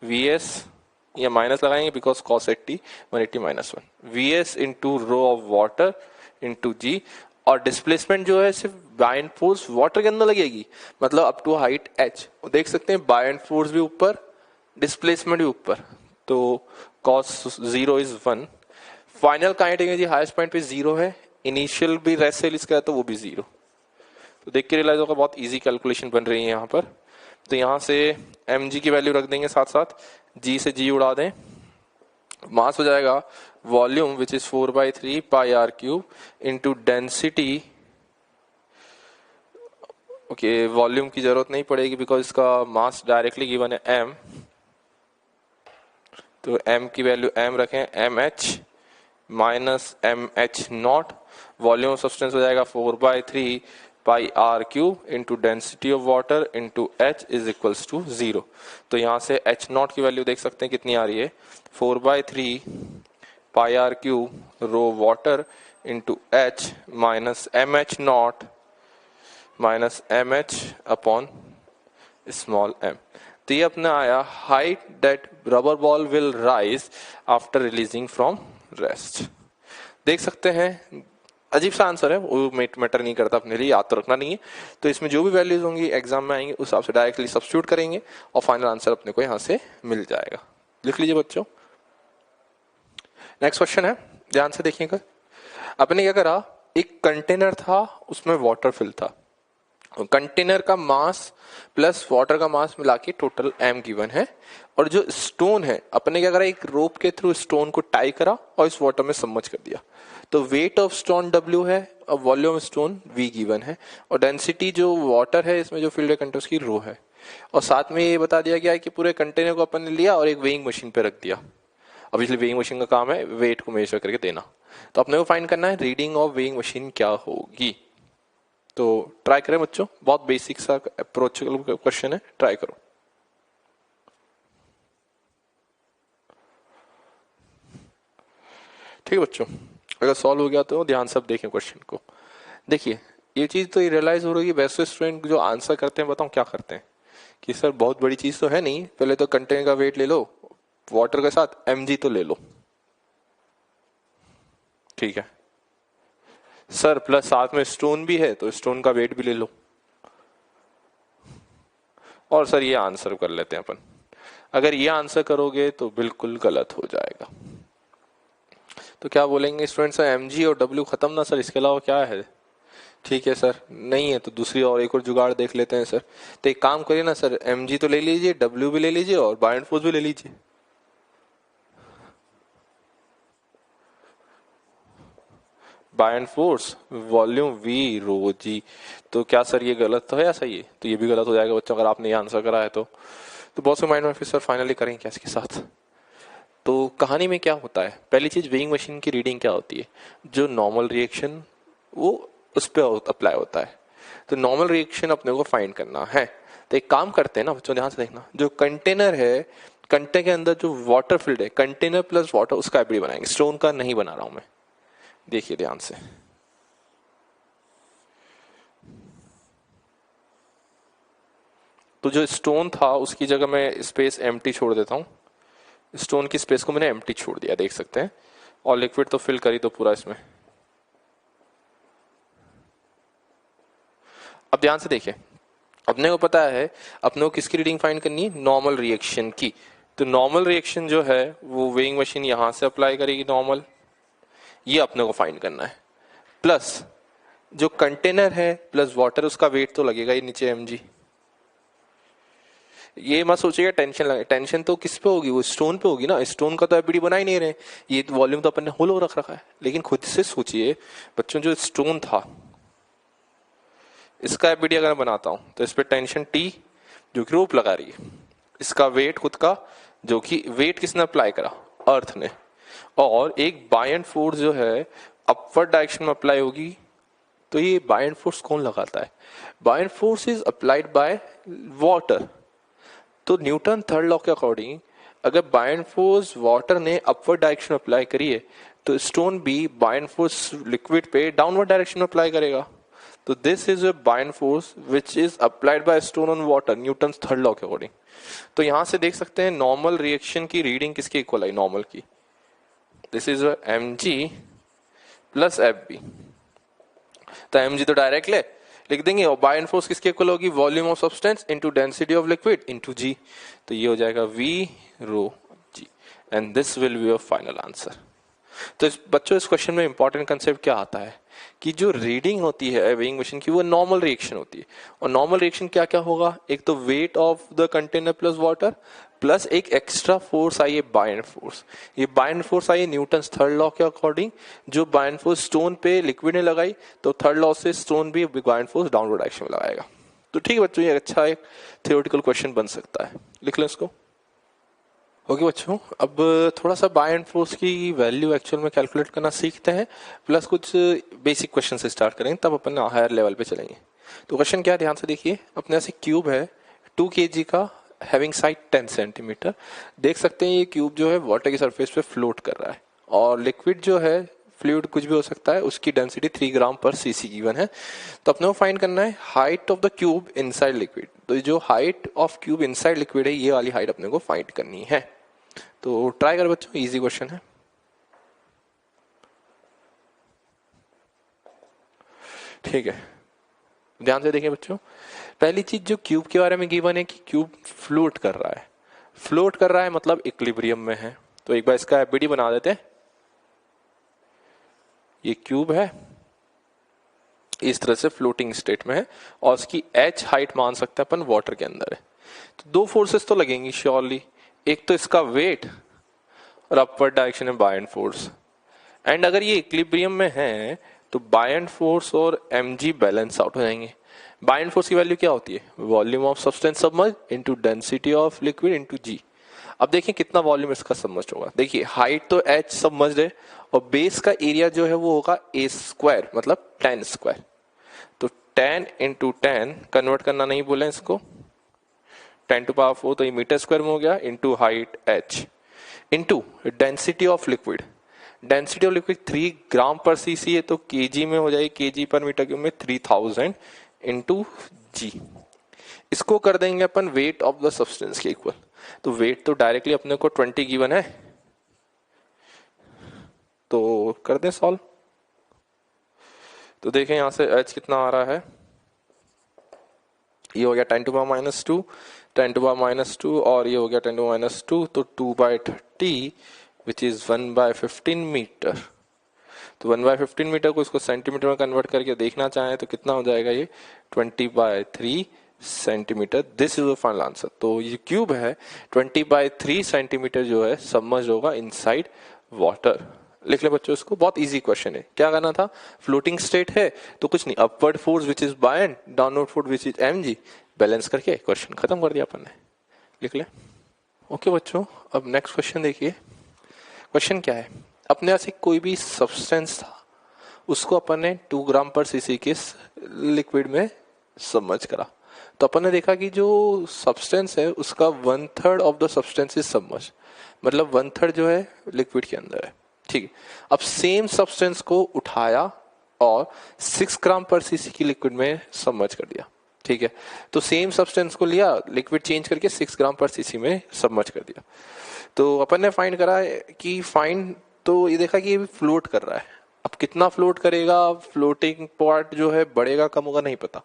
Vs, या माइनस लगाएंगे because cos 80 180 -1, Vs into rho of water into g. और डिस्प्लेसमेंट जो है सिर्फ बाय एंड फोर्स वाटर के अंदर लगेगी, मतलब अप टू हाइट h। देख सकते हैं बाय एंड फोर्स भी ऊपर, डिस्प्लेसमेंट भी ऊपर, तो cos 0 is 1। Final kinetic energy highest point पे 0 है, इनिशियल भी रेस्ट से रिलीज करा तो वो भी 0। तो देख के रियलाइज होगा बहुत इजी कैलकुलेशन बन रही है यहाँ पर। तो यहाँ से mg की वैल्यू रख देंगे, साथ साथ g से g उड़ा दें, मास हो जाएगा volume which is 4/3 pi r cube into density. Okay volume की जरूरत नहीं पड़ेगी बिकॉज इसका मास डायरेक्टली गिवन है m, तो m की वैल्यू m रखें, mh minus mh naught, volume of substance हो जाएगा 4/3 pi r cube into density of water into h is equals to 0। तो यहाँ से एच नॉट की वैल्यू देख सकते हैं कितनी आ रही है, 4/3 pi r cube rho water into h minus m h naught minus m h upon small m. तो ये अपना आया height that rubber ball will rise after releasing from rest. देख सकते हैं अजीब सा आंसर है, वो मैटर नहीं करता, अपने लिए याद तो रखना नहीं है। तो इसमें जो भी वैल्यूज होंगी एग्जाम में आएंगे उस हिसाब से डायरेक्टली सब्स्टिट्यूट करेंगे और फाइनल आंसर अपने को यहाँ से मिल जाएगा। लिख लीजिए बच्चों। नेक्स्ट क्वेश्चन है, ध्यान से देखिएगा। अपने क्या करा, एक कंटेनर था उसमें वाटर फिल था, कंटेनर का मास प्लस वाटर का मास मिला के टोटल m गिवन है, और जो स्टोन है अपने क्या करा, एक रोप के थ्रू स्टोन को टाई करा और इस वाटर में सबमर्ज कर दिया। तो वेट ऑफ स्टोन W है और वॉल्यूम स्टोन V गिवन है, और डेंसिटी जो वाटर है इसमें जो फील्ड कंटेनर उसकी रो है, और साथ में ये बता दिया गया है कि पूरे कंटेनर को अपन ने लिया और एक वेइंग मशीन पे रख दिया। अब इसलिए वेइंग मशीन का काम है वेट को मेजर करके देना। तो अपने को फाइंड करना है रीडिंग ऑफ वेइंग मशीन क्या होगी। तो ट्राई करें बच्चों, बहुत बेसिक सा अप्रोचेबल क्वेश्चन है, ट्राई करो। ठीक है बच्चों, अगर सॉल्व हो गया तो ध्यान से अब देखें क्वेश्चन को। देखिए ये चीज तो रियलाइज हो रही है, वैसे स्टूडेंट जो आंसर करते हैं बताओ क्या करते हैं कि सर बहुत बड़ी चीज तो है नहीं, पहले तो कंटेनर का वेट ले लो, वाटर के साथ mg तो ले लो, ठीक है सर, प्लस साथ में स्टोन भी है तो स्टोन का वेट भी ले लो, और सर ये आंसर कर लेते हैं अपन। अगर ये आंसर करोगे तो बिल्कुल गलत हो जाएगा। तो क्या बोलेंगे स्टूडेंट्स, mg और w खत्म ना सर, इसके अलावा क्या है? ठीक है सर, नहीं है तो दूसरी और एक और जुगाड़ देख लेते हैं सर। तो एक काम करिए ना सर, mg तो ले लीजिए, w भी ले लीजिए और बायन फोर्स भी ले लीजिए। बायन फोर्स वॉल्यूम v रो जी। तो क्या सर ये गलत तो है या सही है? तो ये भी गलत हो जाएगा बच्चों अगर आपने ये आंसर करा है तो बहुत से माइंड में फिर सर फाइनली करेंगे क्या इसके साथ। तो कहानी में क्या होता है, पहली चीज वेइंग मशीन की रीडिंग क्या होती है, जो नॉर्मल रिएक्शन वो उस पर अप्लाई होता है। तो नॉर्मल रिएक्शन अपने को फाइंड करना है। तो एक काम करते हैं ना बच्चों, ध्यान से देखना, जो कंटेनर है कंटेनर के अंदर जो वाटर फिल्ड है, कंटेनर प्लस वाटर उसका एबिलिटी बनाएंगे, स्टोन का नहीं बना रहा हूं मैं। देखिए ध्यान से, तो जो स्टोन था उसकी जगह मैं स्पेस एम्प्टी छोड़ देता हूं, स्टोन की स्पेस को मैंने एम्प्टी छोड़ दिया, देख सकते हैं, और लिक्विड तो फिल करी तो पूरा इसमें। अब ध्यान से देखिए, अपने को पता है अपने को किसकी रीडिंग फाइंड करनी है, नॉर्मल रिएक्शन की। तो नॉर्मल रिएक्शन जो है वो वेइंग मशीन यहां से अप्लाई करेगी नॉर्मल, ये अपने को फाइंड करना है, प्लस जो कंटेनर है प्लस वाटर उसका वेट तो लगेगा ही नीचे mg। ये मत सोचिएगा टेंशन लगे, टेंशन तो किस पे होगी, वो स्टोन पे होगी ना, स्टोन का तो एबिलिटी बना ही नहीं रहे, ये वॉल्यूम तो अपन ने होल रख रखा है। लेकिन खुद से सोचिए बच्चों, जो स्टोन था इसका एबिलिटी अगर मैं बनाता हूं तो इस पे टेंशन T जो कि रोप लगा रही है, इसका वेट खुद का जो कि वेट किसने अप्लाई करा, अर्थ ने, और एक बायन फोर्स जो है अपवर्ड डायरेक्शन में अप्लाई होगी। तो ये बायन फोर्स कौन लगाता है, Bayern force is applied by water. तो न्यूटन थर्ड लॉ के अकॉर्डिंग अगर बायन फोर्स वाटर ने अपवर्ड डायरेक्शन में अप्लाई करी है तो स्टोन भी बायन फोर्स लिक्विड पे डाउनवर्ड डायरेक्शन में अप्लाई करेगा। तो this is a Bayern force which is applied by stone on water, Newton third law के अकॉर्डिंग। तो यहां से देख सकते हैं नॉर्मल रिएक्शन की रीडिंग किसके इक्वल आई, नॉर्मल की, this is mg plus fb। तो mg तो डायरेक्ट लिख देंगे, और बायन फोर्स किसके इक्वल होगी, volume of substance into density of liquid into g। तो ये हो जाएगा v rho g, and this will be your final answer. तो बच्चों इस क्वेश्चन में इंपॉर्टेंट कंसेप्ट क्या आता है कि जो रीडिंग होती है वेइंग मशीन की वो नॉर्मल रिएक्शन होती है, और नॉर्मल रिएक्शन क्या क्या होगा, एक तो wait of the container plus water, plus एक एक्स्ट्रा फोर्स आई है बायन फोर्स। ये बायन फोर्स आई है न्यूटन थर्ड लॉ के अकॉर्डिंग, जो बायन फोर्स स्टोन पे लिक्विड ने लगाई तो थर्ड लॉ से स्टोन भी बायन फोर्स डाउनवर्ड डायरेक्शन में लगाएगा। तो ठीक है बच्चों, ये अच्छा एक थियोरेटिकल क्वेश्चन बन सकता है, लिख लें इसको। ओके बच्चों, अब थोड़ा सा बायन फोर्स की वैल्यू एक्चुअल में कैलकुलेट करना सीखते हैं, प्लस कुछ बेसिक क्वेश्चन से स्टार्ट करेंगे, तब अपन हायर लेवल पे चलेंगे। तो क्वेश्चन क्या है, ध्यान से देखिए। अपने ऐसे क्यूब है 2 kg का, हैविंग साइड 10 सेंटीमीटर। देख सकते हैं ये क्यूब जो है वाटर की सरफेस पे फ्लोट कर रहा है, और लिक्विड जो है, फ्लूइड कुछ भी हो सकता है, उसकी डेंसिटी 3 ग्राम पर सीसी गिवन है। तो अपने को फाइंड करना है height of the cube inside liquid. तो जो height of cube inside liquid है, ये वाली हाइट अपने को फाइंड करनी है। तो ट्राई करो बच्चों, इजी क्वेश्चन है। ठीक है, ध्यान से देखिए बच्चों। पहली चीज जो क्यूब के बारे में गिवन है कि क्यूब फ्लोट कर रहा है। फ्लोट कर रहा है मतलब इक्विलिब्रियम में है। तो एक बार इसका एफबीडी बना देते हैं। ये क्यूब है, इस तरह से फ्लोटिंग स्टेट में है, और उसकी एच हाइट मान सकते हैं अपन वाटर के अंदर है। तो दो फोर्सेस तो लगेंगी श्योरली, एक तो इसका वेट और अपवर्ड डायरेक्शन में बायएंड फोर्स। एंड अगर ये इक्विलिब्रियम में है तो बायएंड फोर्स और mg बैलेंस आउट हो जाएंगे। बायएंड फोर्स की वैल्यू क्या होती है, volume of substance submerged into density of liquid into g। अब देखिए कितना वॉल्यूम इसका सबमर्ज्ड होगा। देखिए हाइट तो h सबमर्ज्ड है, और बेस का एरिया जो है वो होगा a स्क्वायर, मतलब 10 स्क्वायर। तो 10 इंटू 10 कन्वर्ट करना नहीं बोला इसको, 10 टू पावर 4, तो ये मीटर स्क्वायर में हो गया, into height h into density of liquid. Density of liquid 3 ग्राम पर सीसी है, तो केजी में हो जाएगी, केजी पर मीटर क्यूब में 3000 इंटू जी। इसको कर देंगे अपन वेट ऑफ द सब्सटेंस के इक्वल। तो वेट तो डायरेक्टली अपने को 20 गिवन है, तो कर दें सॉल्व। तो देखें यहां से h कितना आ रहा है, ये हो गया 10 टू पावर -2, 10 टू पावर -2, और ये हो गया 10 टू पावर -2, तो 2/30 विच इज 1/15 मीटर। तो 1/15 मीटर को इसको सेंटीमीटर में कन्वर्ट करके देखना चाहें तो कितना हो जाएगा, ये 20/3 centimetre. This is the final answer. तो ये क्यूब है 20/3 सेंटीमीटर जो है सबमर्ज होगा इनसाइड वाटर। लिख ले बच्चों इसको, बहुत इजी क्वेश्चन है। क्या करना था, फ्लोटिंग स्टेट है तो कुछ नहीं, upward force which is buoyant, downward force which is mg, balance करके क्वेश्चन खत्म कर दिया अपन ने। लिख ले। ओके बच्चों, अब नेक्स्ट क्वेश्चन देखिए। क्वेश्चन क्या है, अपने पास कोई भी सब्सटेंस था, उसको अपन ने 2 ग्राम पर सीसी के लिक्विड में सबमर्ज करा। तो अपन ने देखा कि जो सब्सटेंस है उसका 1/3 of the substance is submerge, मतलब 1/3 जो है लिक्विड के अंदर है। ठीक है, अब सेम सब्सटेंस को उठाया और 6 ग्राम पर सीसी की लिक्विड में सबमर्ज कर दिया। ठीक है, तो सेम सब्सटेंस को लिया, लिक्विड चेंज करके 6 ग्राम पर सीसी में सबमर्ज कर दिया। तो अपन ने फाइंड करा कि तो ये देखा कि ये भी फ्लोट कर रहा है। अब कितना फ्लोट करेगा, फ्लोटिंग पार्ट जो है बढ़ेगा कम होगा नहीं पता,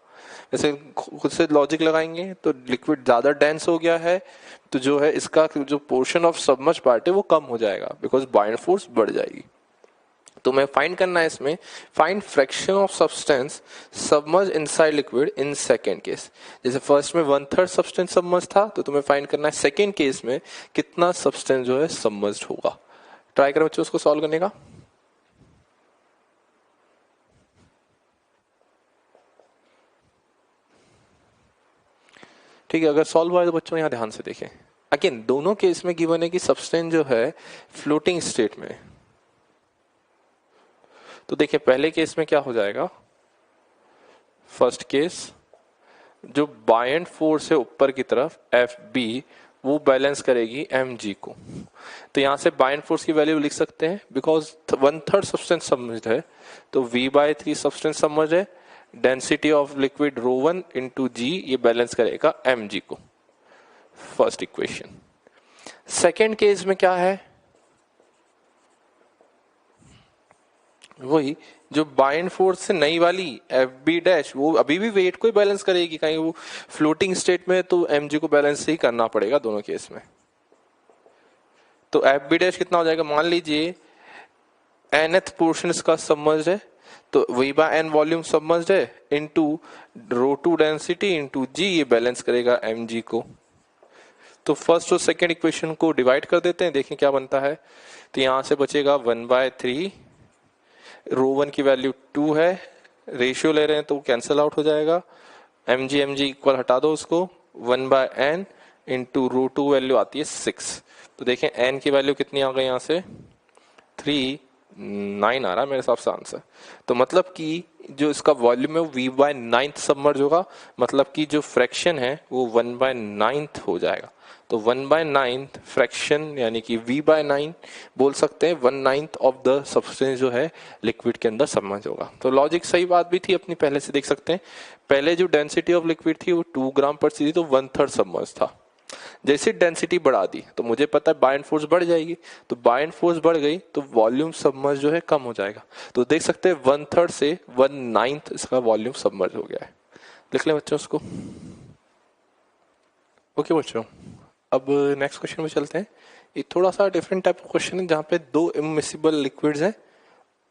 वैसे खुद से लॉजिक लगाएंगे। तो लिक्विड ज्यादा डेंस हो गया है, तो जो है इसका जो पोर्शन ऑफ सबमर्ज पार्ट है वो कम हो जाएगा, बिकॉज बाइंड फोर्स बढ़ जाएगी। तो मैं फाइंड करना है इसमें, find fraction of substance submerge inside liquid in second case. जैसे फर्स्ट में 1/3 सब्सटेंस सबमर्ज था, तो तुम्हें फाइंड करना है सेकेंड केस में कितना सब्सटेंस जो है सबमर्ज होगा। ट्राई करो बच्चों उसको सॉल्व करने का। ठीक है, अगर सॉल्व हुआ है तो बच्चों यहां ध्यान से देखें। अगेन दोनों केस में गिवन है कि सब्सटेंस जो है फ्लोटिंग स्टेट में। तो देखिए पहले केस में क्या हो जाएगा, फर्स्ट केस जो बायएंड फोर्स है ऊपर की तरफ FB, वो बैलेंस करेगी mg को। तो यहां से बायएंड फोर्स की वैल्यू लिख सकते हैं, बिकॉज 1/3 सब्सटेंस सबमर्ज्ड है, तो V/3 सब्सटेंस सबमर्ज्ड है, density of liquid ρ1 into g, ये बैलेंस करेगा mg को। First equation. सेकेंड केस में क्या है, वही जो बाइंड फोर्स से नई वाली FB' वो अभी भी वेट को ही बैलेंस करेगी, कहीं वो फ्लोटिंग स्टेट में, तो mg को बैलेंस ही करना पड़ेगा दोनों केस में। तो FB' कितना हो जाएगा, मान लीजिए nth पोर्शन इसका सबमर्ज्ड है, तो V/n वॉल्यूम सबमर्ज्ड है, इनटू ρ2 डेंसिटी इंटू g, ये बैलेंस करेगा mg को। तो फर्स्ट और सेकेंड इक्वेशन को डिवाइड कर देते हैं, देखें क्या बनता है। तो यहां से बचेगा 1/3, ρ1 की वैल्यू 2 है, रेशियो ले रहे हैं तो कैंसिल आउट हो जाएगा, mg इक्वल हटा दो उसको, 1/n इंटू ρ2 वैल्यू आती है 6। तो देखें n की वैल्यू कितनी आ गई, यहां से 3 9 आ रहा है मेरे हिसाब से आंसर। तो मतलब कि जो इसका वॉल्यूम है वो v/9 सबमर्ज होगा, मतलब कि जो फ्रैक्शन है वो 1/9 हो जाएगा। तो 1/9 फ्रैक्शन यानी कि v/9 बोल सकते हैं 1/9 ऑफ द सब्सटेंस जो है लिक्विड के अंदर सबमर्ज होगा। तो लॉजिक सही बात भी थी अपनी, पहले से देख सकते हैं। पहले जो डेंसिटी ऑफ लिक्विड थी वो 2 ग्राम पर cc, तो 1/3 सबमर्ज था। जैसे डेंसिटी बढ़ा दी तो मुझे पता है बायन फोर्स बढ़ जाएगी, तो बायन फोर्स बढ़ गई तो वॉल्यूम सबमर्ज जो है कम हो जाएगा। तो देख सकते हैं 1/3 से 1/9 इसका वॉल्यूम सबमर्ज हो गया है। लिख लें बच्चों उसको। ओके बच्चों, अब नेक्स्ट क्वेश्चन में चलते हैं। ये थोड़ा सा डिफरेंट टाइप ऑफ क्वेश्चन है जहाँ पे दो इमिसिबल लिक्विड्स हैं,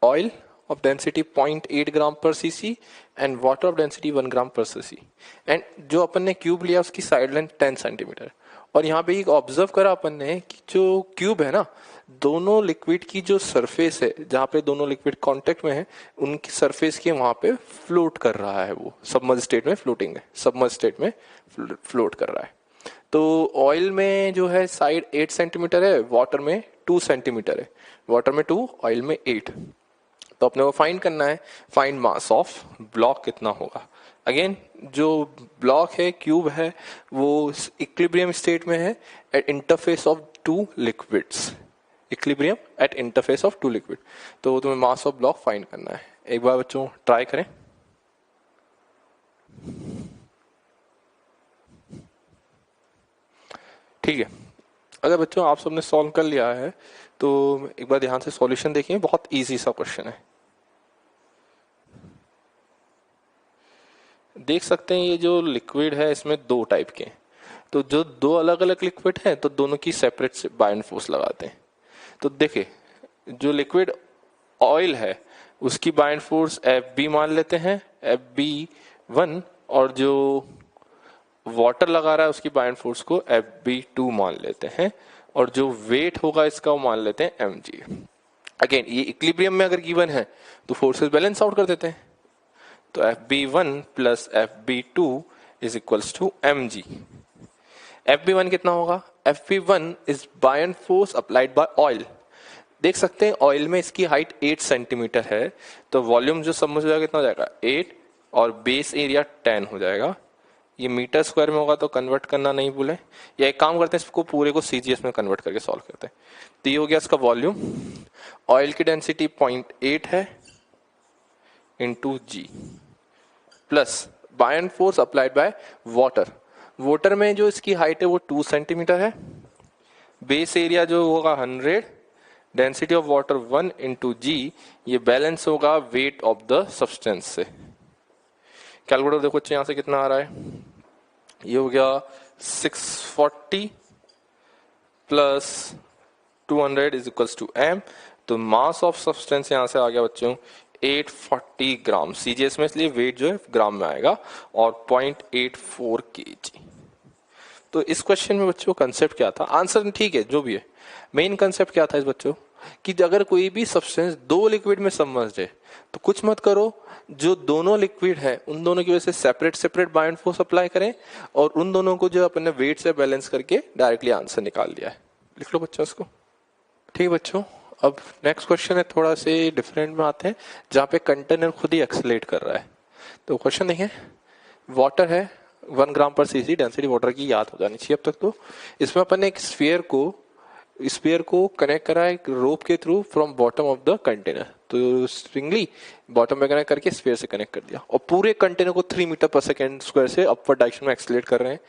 ऑयल of density 0.8 ग्राम पर CC and water of density 1 ग्राम पर सीसी, एंड जो अपन ने क्यूब लिया उसकी साइड लेंथ 10 सेंटीमीटर। और यहाँ पे एक ऑब्जर्व करा अपन ने कि जो क्यूब है ना, दोनों लिक्विड की जो सरफेस है जहाँ पे दोनों लिक्विड कांटेक्ट में है उनकी सरफेस के वहां पे फ्लोट कर रहा है, वो सबमर्ज स्टेट में फ्लोटिंग है, सबमर्ज स्टेट में फ्लोट कर रहा है। तो ऑयल में जो है साइड 8 सेंटीमीटर है, वाटर में 2 सेंटीमीटर है, वाटर में 2 ऑयल में 8। तो अपने को फाइंड करना है, फाइंड मास ऑफ ब्लॉक कितना होगा। अगेन जो ब्लॉक है, क्यूब है, वो इक्विलिब्रियम स्टेट में है at interface of two liquids, equilibrium at interface of two liquid. तो तुम्हें मास ऑफ ब्लॉक फाइंड करना है। एक बार बच्चों ट्राई करें। ठीक है, अगर बच्चों आप सबने सॉल्व कर लिया है तो एक बार ध्यान से सॉल्यूशन देखिए, बहुत इजी सा क्वेश्चन है। देख सकते हैं ये जो लिक्विड है इसमें दो टाइप के हैं, तो जो दो अलग अलग लिक्विड हैं तो दोनों की सेपरेट से बायन फोर्स लगाते हैं। तो देखिए जो लिक्विड ऑयल है उसकी बायन फोर्स Fb मान लेते हैं, Fb1, और जो वाटर लगा रहा है उसकी बायन फोर्स को Fb2 मान लेते हैं, और जो वेट होगा इसका वो मान लेते हैं mg। अगेन ये इक्विलिब्रियम में अगर गिवन है तो फोर्सेस बैलेंस आउट कर देते हैं, तो Fb1 plus Fb2 is equals to mg। Fb1 कितना होगा? Fb1 is buoyant force applied by oil. देख सकते हैं ऑयल में इसकी हाइट 8 सेंटीमीटर है, तो वॉल्यूम जो समझ हो जाएगा कितना हो जाएगा 8, और बेस एरिया 10 हो जाएगा। ये मीटर स्क्वायर में होगा तो कन्वर्ट करना नहीं भूलें, या एक काम करते हैं इसको पूरे को सीजीएस में कन्वर्ट करके सॉल्व करते हैं। तो ये हो गया इसका वॉल्यूम। ऑयल की डेंसिटी 0.8 है into g, plus buoyant force applied by water. Water में जो इसकी हाइट है वो 2 सेंटीमीटर है, बेस एरिया जो होगा 100, डेंसिटी ऑफ वाटर 1 इंटू जी, ये बैलेंस होगा वेट ऑफ द सब्सटेंस से। कैलकुलेटर देखो यहाँ से कितना आ रहा है, ये हो गया 640 plus 200 is equals to m। तो मास ऑफ सब्सटेंस यहाँ से आ गया बच्चों 840 ग्राम, सीजीएस में इसलिए वेट जो है ग्राम में आएगा, और 0.84 kg। तो इस क्वेश्चन में बच्चों कंसेप्ट क्या था, आंसर ठीक है जो भी है, मेन कंसेप्ट क्या था इस बच्चों कि अगर कोई भी सब्सटेंस दो लिक्विड में सबमर्ज्ड है तो कुछ मत करो, जो दोनों लिक्विड है उन दोनों की वजह से separate separate Bayern force apply करें, और उन दोनों को जो अपन ने वेट से बैलेंस करके डायरेक्टली आंसर निकाल दिया है। लिख लो बच्चों इसको। ठीक है बच्चों, अब नेक्स्ट क्वेश्चन है थोड़ा से डिफरेंट में आते हैं, जहाँ पे कंटेनर खुद ही एक्सेलरेट कर रहा है। तो क्वेश्चन देखें, वाटर है 1 ग्राम पर सीसी, डेंसिटी वाटर की याद हो जानी चाहिए अब तक। तो इसमें अपन ने एक स्फीयर को कनेक्ट करा है रोप के through from bottom of the container, तो स्ट्रिंगली बॉटम में कनेक्ट करके स्फीयर से कनेक्ट कर दिया, और पूरे कंटेनर को 3 मीटर पर सेकेंड स्क्वायर से अपवर्ड डायरेक्शन में एक्सेलरेट कर रहे हैं।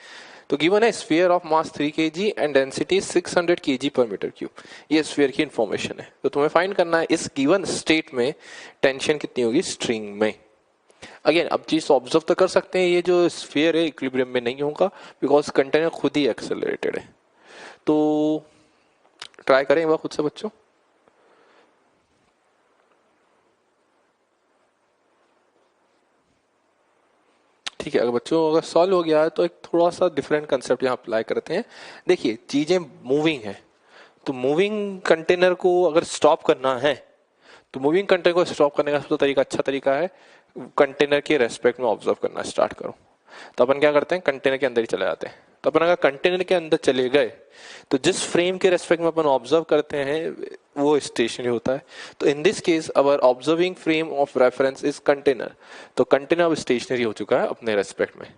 तो गिवन है sphere of mass 3 kg and density 600 kg पर मीटर क्यूब, ये स्फीयर की इंफॉर्मेशन है। तो तुम्हें फाइंड करना है इस गिवन स्टेट में टेंशन कितनी होगी स्ट्रिंग में। अगेन अब चीज ऑब्जर्व तो कर सकते हैं, ये जो स्फीयर है इक्विलिब्रियम में नहीं होगा बिकॉज कंटेनर खुद ही एक्सेलरेटेड है। तो ट्राई करें एक बार खुद से बच्चों। ठीक है, अगर बच्चों अगर सॉल्व हो गया है तो एक थोड़ा सा डिफरेंट कंसेप्ट यहाँ अप्लाई करते हैं। देखिए चीजें मूविंग है, तो मूविंग कंटेनर को अगर स्टॉप करना है तो मूविंग कंटेनर को स्टॉप करने का सबसे तरीका अच्छा तरीका है कंटेनर के रेस्पेक्ट में ऑब्जर्व करना स्टार्ट करो। तो अपन क्या करते हैं, कंटेनर के अंदर ही चले जाते हैं, तो अपन अगर कंटेनर के अंदर चले गए तो जिस फ्रेम के रेस्पेक्ट में अपन ऑब्जर्व करते हैं वो स्टेशनरी होता है। तो in this case our observing frame of reference is container, तो कंटेनर अब स्टेशनरी हो चुका है अपने रेस्पेक्ट में।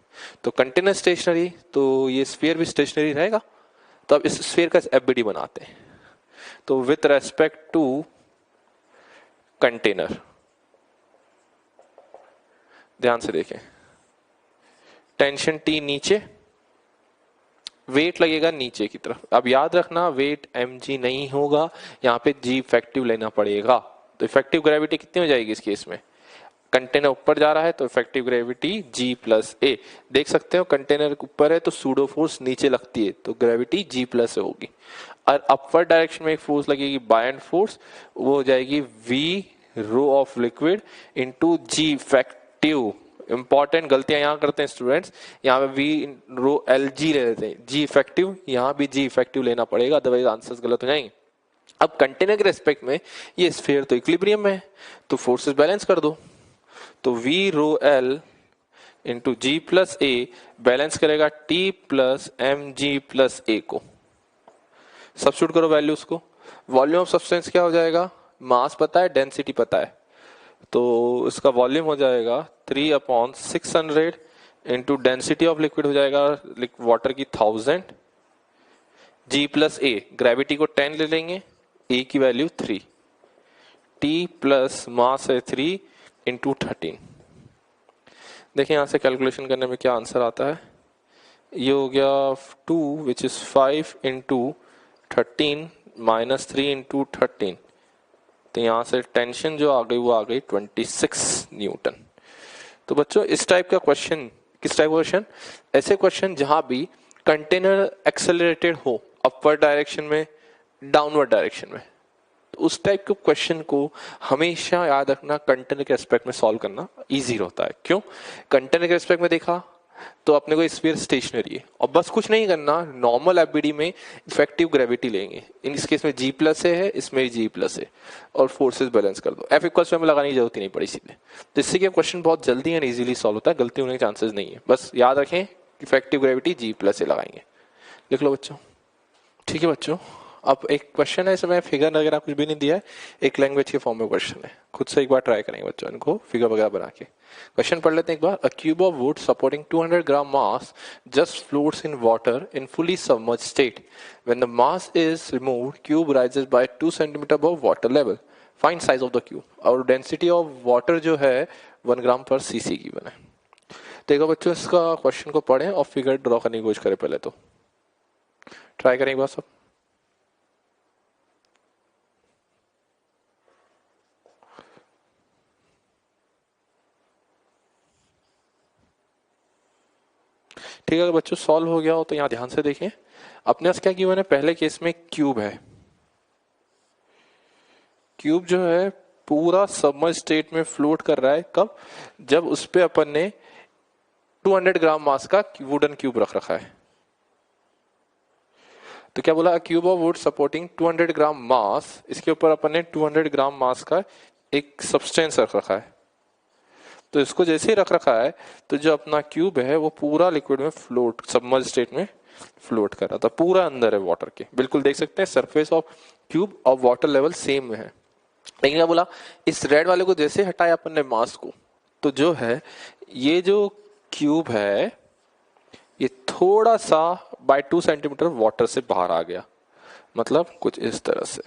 तो कंटेनर स्टेशनरी, तो ये स्फीयर भी स्टेशनरी रहेगा। तो अब इस स्फीयर का एफबीडी बनाते हैं। तो विथ रेस्पेक्ट टू कंटेनर, ध्यान से देखें, टेंशन टी नीचे, वेट लगेगा नीचे की तरफ। अब याद रखना वेट mg नहीं होगा, यहाँ पे g इफेक्टिव लेना पड़ेगा। तो इफेक्टिव ग्रेविटी कितनी हो जाएगी इस केस में, कंटेनर ऊपर जा रहा है तो इफेक्टिव ग्रेविटी g प्लस ए। देख सकते हो कंटेनर ऊपर है तो सूडो फोर्स नीचे लगती है तो ग्रेविटी g प्लस ए होगी। और अपवर्ड डायरेक्शन में एक फोर्स लगेगी बायएंड फोर्स, वो हो जाएगी v rho of liquid into g effective. Important गलतियां यहां करते हैं स्टूडेंट्स, यहाँ पे वी रो एल जी ले लेते हैं, जी इफेक्टिव, यहाँ भी जी इफेक्टिव लेना पड़ेगा, अदरवाइज आंसर्स गलत हो जाएंगे। अब कंटेनर के रेस्पेक्ट में ये स्फीयर तो इक्विलिब्रियम में है तो फोर्सेस बैलेंस कर दो। तो V rho l into g plus a balance करेगा T plus M G plus a को। सब्स्टिट्यूट करो वैल्यूज को। वॉल्यूम ऑफ सब्सटेंस क्या हो जाएगा, मास पता है, डेंसिटी पता है, तो इसका वॉल्यूम हो जाएगा 3/600 इंटू डेंसिटी ऑफ लिक्विड हो जाएगा वाटर की 1000, जी प्लस ए, ग्रेविटी को 10 ले लेंगे, ए की वैल्यू 3, टी प्लस मास है 3 इंटू 13। देखिए यहां से कैलकुलेशन करने में क्या आंसर आता है, ये हो गया 2 which is 5 into 13 minus 3 into 13, तो यहां से टेंशन जो आ गई वो आ गई 26 न्यूटन। तो बच्चों इस टाइप का क्वेश्चन, किस टाइप का क्वेश्चन, ऐसे क्वेश्चन जहां भी कंटेनर एक्सेलरेटेड हो अपवर्ड डायरेक्शन में, डाउनवर्ड डायरेक्शन में, तो उस टाइप के क्वेश्चन को हमेशा याद रखना कंटेनर के एस्पेक्ट में सॉल्व करना इजी होता है। क्यों, कंटेनर के एस्पेक्ट में देखा तो अपने को स्फीयर स्टेशनरी है और बस कुछ नहीं करना, नॉर्मल एफबीडी में इफेक्टिव ग्रेविटी लेंगे, इस केस में जी प्लस है, इसमें जी प्लस है, और फोर्सेस बैलेंस कर दो, एफ इक्वल्स में लगाने की जरूरत ही नहीं पड़ी सीधे। तो इससे क्या क्वेश्चन बहुत जल्दी एंड इजीली सॉल्व होता है, गलती होने के चांसेस नहीं है। बस याद रखें इफेक्टिव ग्रेविटी जी प्लस से लगाएंगे। लिख लो बच्चों, ठीक है बच्चों। अब एक क्वेश्चन है, इसमें फिगर वगैरह कुछ भी नहीं दिया है, एक लैंग्वेज के फॉर्म में क्वेश्चन है, खुद से एक बार ट्राई करेंगे बच्चों इनको फिगर वगैरह बना के। क्वेश्चन पढ़ लेते हैं एक बार। A cube of wood supporting 200 gram mass just floats in water in fully submerged state. When the mass is removed cube rises by 2 centimetre above water level. Find size of the cube. और डेंसिटी of water जो है 1 ग्राम पर CC given है। देखो बच्चों इसका question को पढ़ें और फिगर ड्रॉ करने की कोशिश करें, पहले तो ट्राई करें एक बार सब। ठीक है, अगर बच्चों सॉल्व हो गया हो तो यहाँ ध्यान से देखें, अपने पास क्या गिवन है, पहले केस में क्यूब है, क्यूब जो है पूरा सबमर्ज स्टेट में फ्लोट कर रहा है। कब, जब उस पे अपन ने 200 ग्राम मास का वुडन क्यूब रख रखा है। तो क्या बोला, cube of wood supporting 200 gram मास, इसके ऊपर अपन ने 200 ग्राम मास का एक सब्सटेंस रख रखा है। तो इसको जैसे ही रख रखा है तो जो अपना क्यूब है वो पूरा लिक्विड में फ्लोट, सबमर्ज स्टेट में फ्लोट कर रहा था, पूरा अंदर है वाटर के, बिल्कुल देख सकते हैं सरफेस ऑफ क्यूब और वाटर लेवल सेम में है। लेकिन क्या बोला, इस रेड वाले को जैसे हटाया अपन ने मास को, तो जो है ये जो क्यूब है ये थोड़ा सा बाय 2 सेंटीमीटर वाटर से बाहर आ गया, मतलब कुछ इस तरह से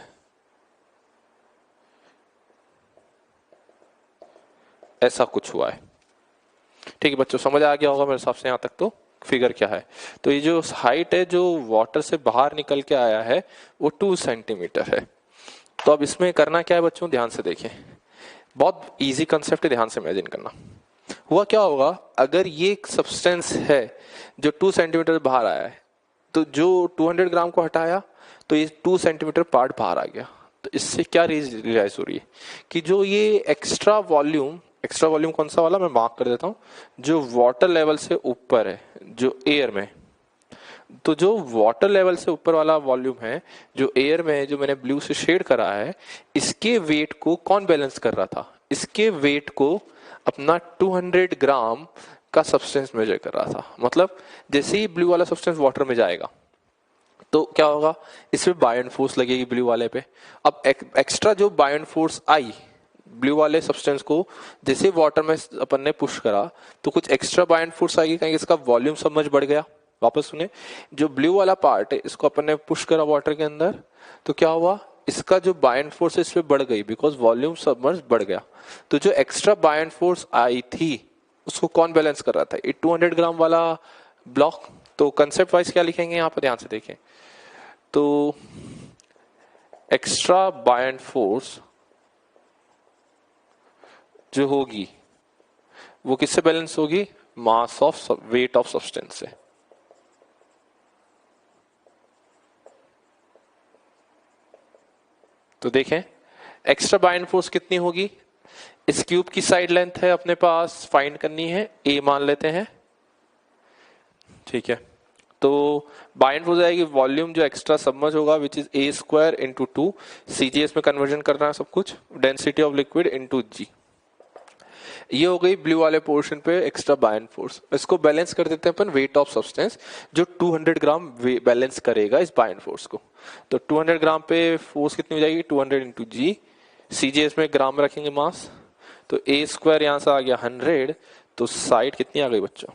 ऐसा कुछ हुआ है। ठीक है बच्चों, समझ आ गया होगा मेरे हिसाब से यहाँ तक। तो फिगर क्या है, तो ये जो हाइट है जो वाटर से बाहर निकल के आया है वो 2 सेंटीमीटर है। तो अब इसमें करना क्या है बच्चों, ध्यान से देखें, बहुत इजी कंसेप्ट है, ध्यान से इमेजिन करना। हुआ क्या होगा, अगर ये एक सब्सटेंस है जो 2 सेंटीमीटर बाहर आया है, तो जो 200 ग्राम को हटाया तो ये 2 सेंटीमीटर पार्ट बाहर आ गया। तो इससे क्या रियलाइज हो रही है कि जो ये एक्स्ट्रा वॉल्यूम कौन सा वाला, मैं मार्क कर देता हूं, जो वाटर लेवल से ऊपर है, जो एयर में, तो जो वाटर लेवल से ऊपर वाला वॉल्यूम है जो एयर में है, जो मैंने ब्लू से शेड करा है, इसके वेट को कौन बैलेंस कर रहा था, इसके वेट को अपना 200 ग्राम का सब्सटेंस मेजर कर रहा था। मतलब जैसे ही ब्लू वाला सब्सटेंस वाटर में जाएगा तो क्या होगा, इसमें बायोन फोर्स लगेगी ब्लू वाले पे। अब एक्स्ट्रा जो बायोन फोर्स आई ब्लू वाले सब्सटेंस को जैसे वाटर में अपन ने पुश करा तो कुछ एक्स्ट्रा बायोन फोर्स आएगी, कहीं इसका वॉल्यूम सब मच बढ़ गया। वापस सुने, जो ब्लू वाला पार्ट है इसको अपन ने पुश करा वाटर के अंदर, तो क्या हुआ, इसका जो बायोन फोर्स है इस पे बढ़ गई बिकॉज वॉल्यूम सबमर्ज बढ़ गया। तो जो एक्स्ट्रा बायोन फोर्स आई थी उसको कौन बैलेंस कर रहा था, ये 200 ग्राम वाला ब्लॉक। तो कंसेप्ट वाइज क्या लिखेंगे यहाँ पर, ध्यान से देखें। तो एक्स्ट्रा बायोन फोर्स जो होगी वो किससे बैलेंस होगी, mass of weight of substance से। तो देखें एक्स्ट्रा बायोन फोर्स कितनी होगी, इस क्यूब की साइड लेंथ है अपने पास, फाइंड करनी है, ए मान लेते हैं, ठीक है। तो बायोन फोर्स आएगी वॉल्यूम जो एक्स्ट्रा सबमर्ज होगा which is a square into 2, CGS में कन्वर्जन करना है सब कुछ, डेंसिटी ऑफ लिक्विड इंटू जी। ये हो गई ब्लू वाले पोर्शन पे एक्स्ट्रा बायोन फोर्स। इसको बैलेंस कर देते हैं अपन वेट ऑफ सब्सटेंस, जो 200 ग्राम बैलेंस करेगा इस बायोन फोर्स को। तो 200 ग्राम पे फोर्स कितनी हो जाएगी, 200 इंटू जी, सीजीएस में ग्राम रखेंगे मास, तो ए स्क्वायर यहां से आ गया 100, तो साइड कितनी आ गई बच्चों,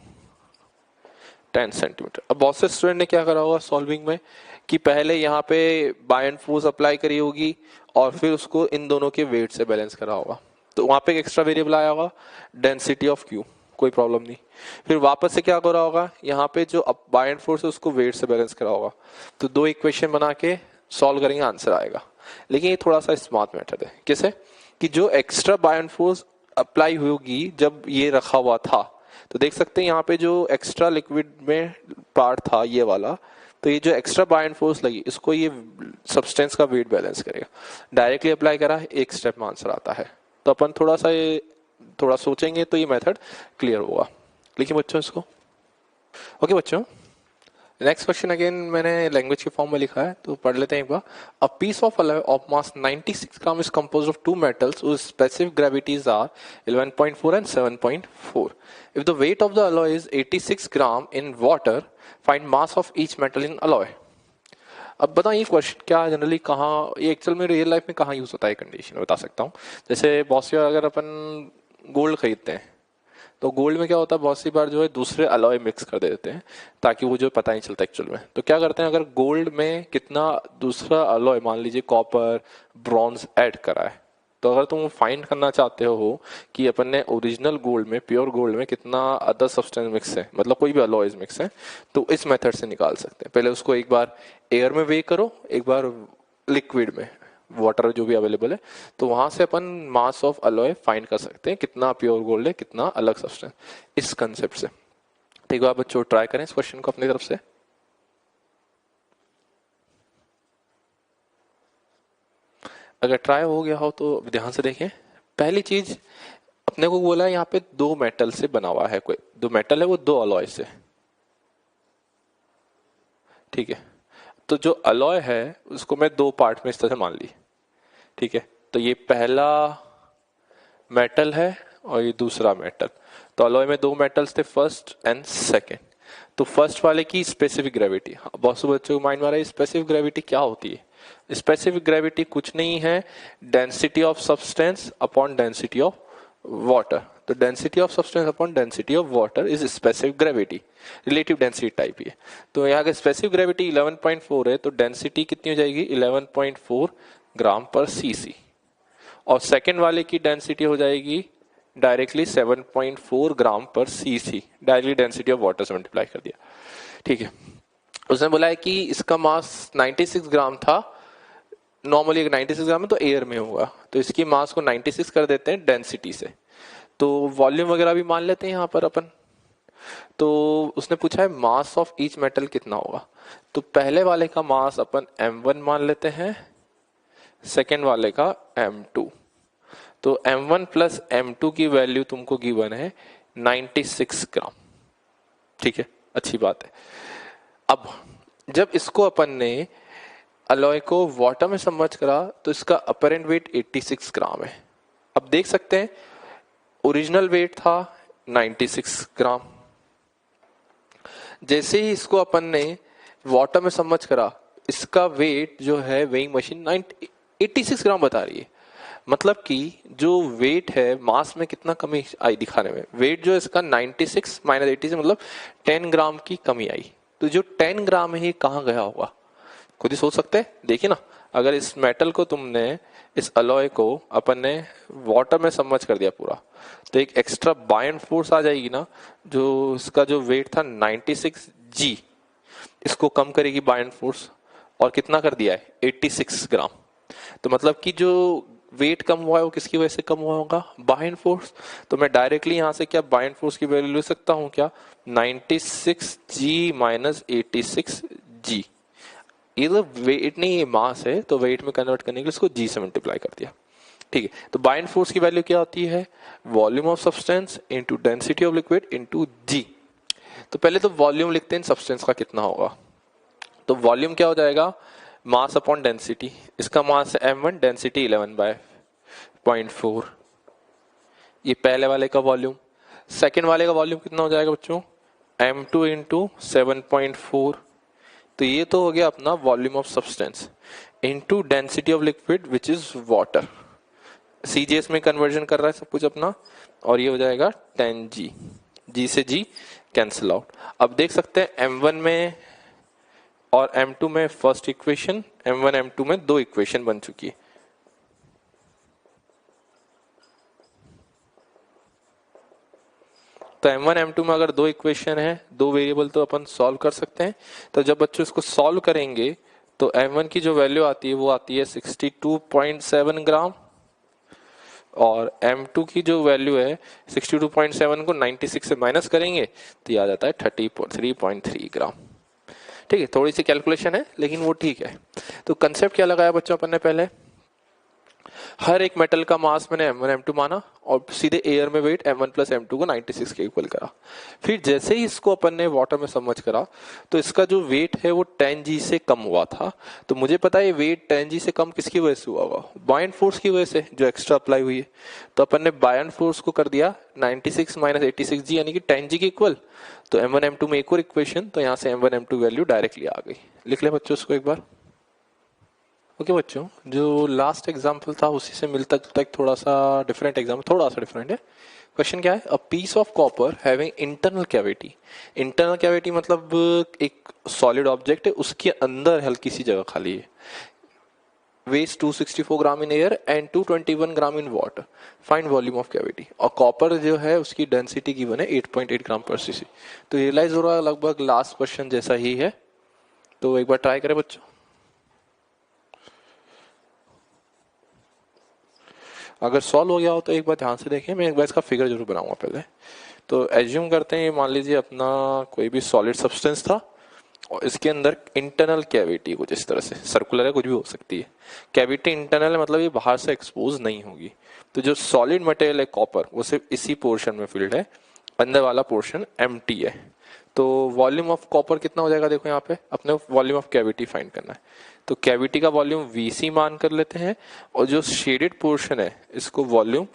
10 सेंटीमीटर। अब बहुत से स्टूडेंट ने क्या करा होगा सॉल्विंग में कि पहले यहाँ पे बायोन फोर्स अप्लाई करी होगी और फिर उसको इन दोनों के वेट से बैलेंस करा होगा, तो वहां पे एक एक्स्ट्रा वेरिएबल आया होगा डेंसिटी ऑफ क्यू, कोई प्रॉब्लम नहीं। फिर वापस से क्या करा होगा, यहाँ पे जो बायोन फोर्स है उसको वेट से बैलेंस करा होगा, तो दो इक्वेशन बना के सॉल्व करेंगे, आंसर आएगा। लेकिन ये थोड़ा सा स्मार्ट मेथड है, कैसे कि जो एक्स्ट्रा बायोन फोर्स अप्लाई होगी जब ये रखा हुआ था, तो देख सकते हैं यहाँ पे जो एक्स्ट्रा लिक्विड में पार्ट था ये वाला, तो ये जो एक्स्ट्रा बायोन फोर्स लगी इसको ये सब्सटेंस का वेट बैलेंस करेगा। डायरेक्टली अप्लाई करा, एक स्टेप में आंसर आता है। तो अपन थोड़ा सा ये थोड़ा सोचेंगे तो ये मेथड क्लियर होगा। लिखिए बच्चों इसको। ओके बच्चों, नेक्स्ट क्वेश्चन अगेन मैंने लैंग्वेज के फॉर्म में लिखा है, तो पढ़ लेते हैं एक बार। A piece of alloy of mass 96 gram is composed of two metals whose specific gravities are 11.4 and 7.4. If the weight of the alloy is 86 gram in water, find mass of each metal in alloy. अब बताओ ये question क्या generally कहाँ, ये actual में real life में कहाँ use होता है कंडीशन बता सकता हूँ। जैसे बहुत सी बार अगर अपन गोल्ड खरीदते हैं तो गोल्ड में क्या होता है, बहुत सी बार जो है दूसरे अलॉय मिक्स कर देते हैं ताकि वो जो पता नहीं चलता एक्चुअल में। तो क्या करते हैं, अगर गोल्ड में कितना दूसरा अलॉय मान लीजिए कॉपर ब्रॉन्ज ऐड करा है, तो अगर तुम फाइंड करना चाहते हो कि अपन ने ओरिजिनल गोल्ड में, प्योर गोल्ड में कितना अदर सब्सटेंस मिक्स है, मतलब कोई भी अलॉयज मिक्स है, तो इस मेथड से निकाल सकते हैं। पहले उसको एक बार एयर में वे करो, एक बार लिक्विड में, वाटर जो भी अवेलेबल है, तो वहां से अपन मास ऑफ अलॉय फाइंड कर सकते हैं कितना प्योर गोल्ड है कितना अलग सब्सटेंस, इस कंसेप्ट से। ठीक है आप बच्चों ट्राई करें इस क्वेश्चन को अपनी तरफ से। अगर ट्राई हो गया हो तो ध्यान से देखें। पहली चीज अपने को बोला है यहाँ पे दो मेटल से बना हुआ है, कोई दो मेटल है वो दो अलॉय से, ठीक है। तो जो अलॉय है उसको मैं दो पार्ट में इस तरह से मान ली, ठीक है। तो ये पहला मेटल है और ये दूसरा मेटल। तो अलॉय में दो मेटल्स थे, फर्स्ट एंड सेकेंड। तो फर्स्ट वाले की स्पेसिफिक ग्रेविटी, बहुत से बच्चों को माइंड में आ रहा है स्पेसिफिक ग्रेविटी क्या होती है। स्पेसिफिक ग्रेविटी कुछ नहीं है, density of substance upon density of water. तो density of substance upon density of water is specific gravity, relative density type है। तो यहाँ का स्पेसिफिक ग्रेविटी 11.4 है, तो डेंसिटी कितनी हो जाएगी 11.4 ग्राम पर सीसी। और सेकेंड वाले की डेंसिटी हो जाएगी डायरेक्टली 7.4 ग्राम पर CC, directly density of water से मल्टीप्लाई कर दिया, ठीक है। उसने बोला है कि इसका मास 96 ग्राम था, नॉर्मली 96 ग्राम है तो एयर में होगा, तो इसकी मास को 96 कर देते हैं डेंसिटी से। तो वॉल्यूम वगैरह भी मान लेते हैं यहाँ पर अपन। तो उसने पूछा है मास ऑफ ईच मेटल कितना होगा, तो पहले वाले का मास अपन m1 मान लेते हैं, सेकेंड वाले का m2। तो m1 प्लस m2 की वैल्यू तुमको गिवन है 96 ग्राम, ठीक है, अच्छी बात है। अब जब इसको अपन ने अलॉय को वाटर में सबमर्ज करा तो इसका अपरेंट वेट 86 ग्राम है। अब देख सकते हैं ओरिजिनल वेट था 96 ग्राम। जैसे ही इसको अपन ने वाटर में सबमर्ज करा, इसका वेट जो है वेइंग मशीन 86 ग्राम बता रही है। मतलब कि जो वेट है मास में कितना कमी आई दिखाने में, वेट जो है इसका 96 माइनस 86 मतलब 10 ग्राम की कमी आई। तो जो 10 ग्राम है ये कहाँ गया होगा, खुद ही सोच सकते हैं। देखिए ना, अगर इस मेटल को तुमने, इस अलॉय को अपन ने वाटर में सबमर्ज कर दिया पूरा, तो एक एक्स्ट्रा बायन फोर्स आ जाएगी ना, जो इसका जो वेट था 96 जी, इसको कम करेगी बायन फोर्स, और कितना कर दिया है 86 ग्राम। तो मतलब कि जो वेट कम हुआ है वो किसकी वजह से कम हुआ होगा, बायन फोर्स। तो मैं डायरेक्टली यहां से क्या बायन फोर्स की वैल्यू ले सकता हूं क्या, 96 जी माइनस 86 जी। ये तो वेट नहीं, ये मास है, तो वेट में कन्वर्ट करने के लिए इसको जी से मल्टीप्लाई कर दिया। ठीक है, तो बायन फोर्स की वैल्यू क्या होती है, volume of substance into density of liquid into g. तो पहले तो वॉल्यूम लिखते हैं सब्सटेंस का कितना होगा। तो वॉल्यूम क्या हो जाएगा, मास अपॉन डेंसिटी। इसका मास है m1, डेंसिटी 11/0.4। ये पहले वाले का वॉल्यूम। सेकेंड वाले का वॉल्यूम कितना हो जाएगा बच्चों, m2 इंटू 7.4। तो ये तो हो गया अपना volume of substance into density of liquid which is water. CGS में कन्वर्जन कर रहा है सब कुछ अपना, और ये हो जाएगा 10g, जी से जी कैंसिल आउट। अब देख सकते हैं m1 में और m2 में फर्स्ट इक्वेशन, m1 m2 में दो इक्वेशन बन चुकी है। तो m1 m2 में अगर दो इक्वेशन है, दो वेरिएबल, तो अपन सॉल्व कर सकते हैं। तो जब बच्चों इसको सॉल्व करेंगे तो m1 की जो वैल्यू आती है वो आती है 62.7 ग्राम, और m2 की जो वैल्यू है 62.7 को 96 से माइनस करेंगे तो ये आ जाता है 33.3 ग्राम। ठीक है, थोड़ी सी कैलकुलेशन है लेकिन वो ठीक है। तो कंसेप्ट क्या लगाया बच्चों अपन ने, पहले हर एक मेटल का मास मैंने m1 m2 माना और सीधे एयर में वेट m1 प्लस m2 को 96 के इक्वल करा। फिर जैसे ही इसको अपन ने वाटर में सबमर्ज करा तो इसका जो वेट है वो 10g से कम हुआ था। तो मुझे पता है वेट 10g से कम किसकी वजह से हुआ होगा, बायन फोर्स की वजह से जो एक्स्ट्रा अप्लाई हुई है। तो अपन ने बायन फोर्स को कर दिया 96 माइनस 86g यानी कि 10g के इक्वल। तो m1 m2 में एक और इक्वेशन, तो यहाँ से m1 m2 वैल्यू डायरेक्टली आ गई। लिख ले बच्चों उसको एक बार। ओके बच्चों, जो लास्ट एग्जाम्पल था उसी से मिलता जुलता एक थोड़ा सा डिफरेंट एग्जाम्पल, थोड़ा सा डिफरेंट है। क्वेश्चन क्या है, a piece of copper having internal cavity. Internal cavity मतलब एक सॉलिड ऑब्जेक्ट है, उसके अंदर हल्की सी जगह खाली है। Weighs 264 gram in air and 221 gram in water, find volume of cavity. और कॉपर जो है उसकी डेंसिटी गिवन है 8.8 ग्राम पर सीसी। तो रियलाइज हो रहा है लगभग लास्ट क्वेश्चन जैसा ही है। तो एक बार ट्राई करें बच्चों। अगर सॉल्व हो गया हो तो एक बार ध्यान से देखें, मैं एक बार इसका फिगर जरूर बनाऊंगा पहले। तो एज्यूम करते हैं, मान लीजिए अपना कोई भी सॉलिड सब्सटेंस था और इसके अंदर इंटरनल कैविटी कुछ इस तरह से, सर्कुलर है, कुछ भी हो सकती है। कैविटी इंटरनल है मतलब ये बाहर से एक्सपोज नहीं होगी। तो जो सॉलिड मटेरियल है कॉपर वो सिर्फ इसी पोर्शन में फिल्ड है, अंदर वाला पोर्शन एम्प्टी है। तो वॉल्यूम ऑफ कॉपर कितना हो जाएगा, देखो यहाँ पे अपने वॉल्यूम ऑफ कैविटी फाइंड करना है। तो कैविटी का वॉल्यूम VC मान कर लेते हैं, और जो शेडेड पोर्शन है इसको वॉल्यूम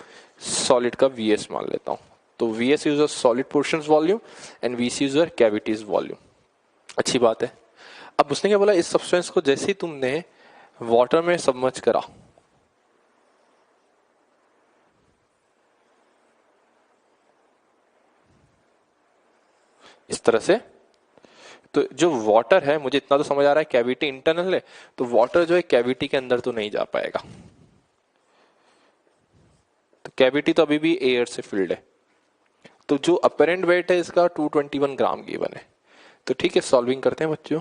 सॉलिड का VS मान लेता हूं। तो VS is solid portion volume and VC is cavities volume. अच्छी बात है। अब उसने क्या बोला, इस सब्सटेंस को जैसे ही तुमने वाटर में सबमर्ज करा, इस तरह से, तो जो वाटर है, मुझे इतना तो समझ आ रहा है कैविटी इंटरनल है, तो वाटर जो है कैविटी के अंदर तो नहीं जा पाएगा। तो कैविटी तो अभी भी एयर से फिल्ड है। तो जो अपेरेंट वेट है इसका 221 ग्राम गिवन है। तो ठीक है, सॉल्विंग करते हैं बच्चों।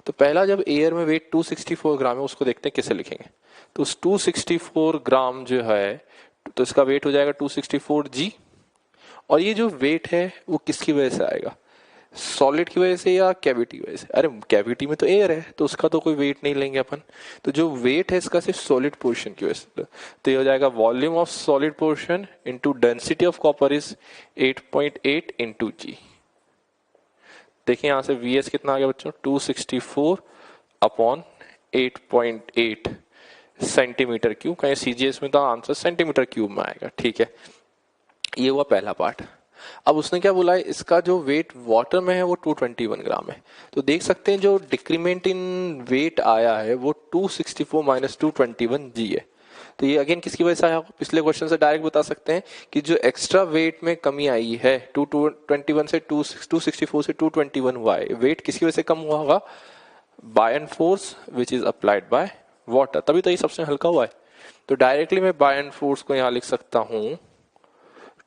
तो पहला, जब एयर में वेट 264 ग्राम है उसको देखते हैं कैसे लिखेंगे। तो उस 264 ग्राम जो है, तो इसका वेट हो जाएगा 264g। और ये जो वेट है वो किसकी वजह से आएगा, सॉलिड की वजह से या कैविटी की वजह से। अरे कैविटी में तो एयर है तो उसका तो कोई वेट नहीं लेंगे अपन। तो जो वेट है इसका सिर्फ सॉलिड पोर्शन की वजह से। तो ये हो जाएगा volume of solid portion into density of copper is 8.8 into g. देखिए यहां से VS कितना आ गया बच्चों, 264 अपॉन 8.8 सेंटीमीटर क्यूब। कहीं CGS में तो आंसर सेंटीमीटर क्यूब में आएगा। ठीक है, ये हुआ पहला पार्ट। अब उसने क्या बोला है, इसका जो वेट वाटर में है वो 221 ग्राम है। तो देख सकते हैं जो डिक्रीमेंट इन वेट आया है वो 264 माइनस 221 जी है। तो ये अगेन किसकी वजह से आया, पिछले क्वेश्चन से डायरेक्ट बता सकते हैं कि जो एक्स्ट्रा वेट में कमी आई है 221 से 264 से 221 हुआ है, वेट किसकी वजह से कम हुआ होगा, buoyant force which is applied by water, तभी तो ये सबसे हल्का हुआ है। तो डायरेक्टली मैं बाय एंड फोर्स को यहां लिख सकता हूं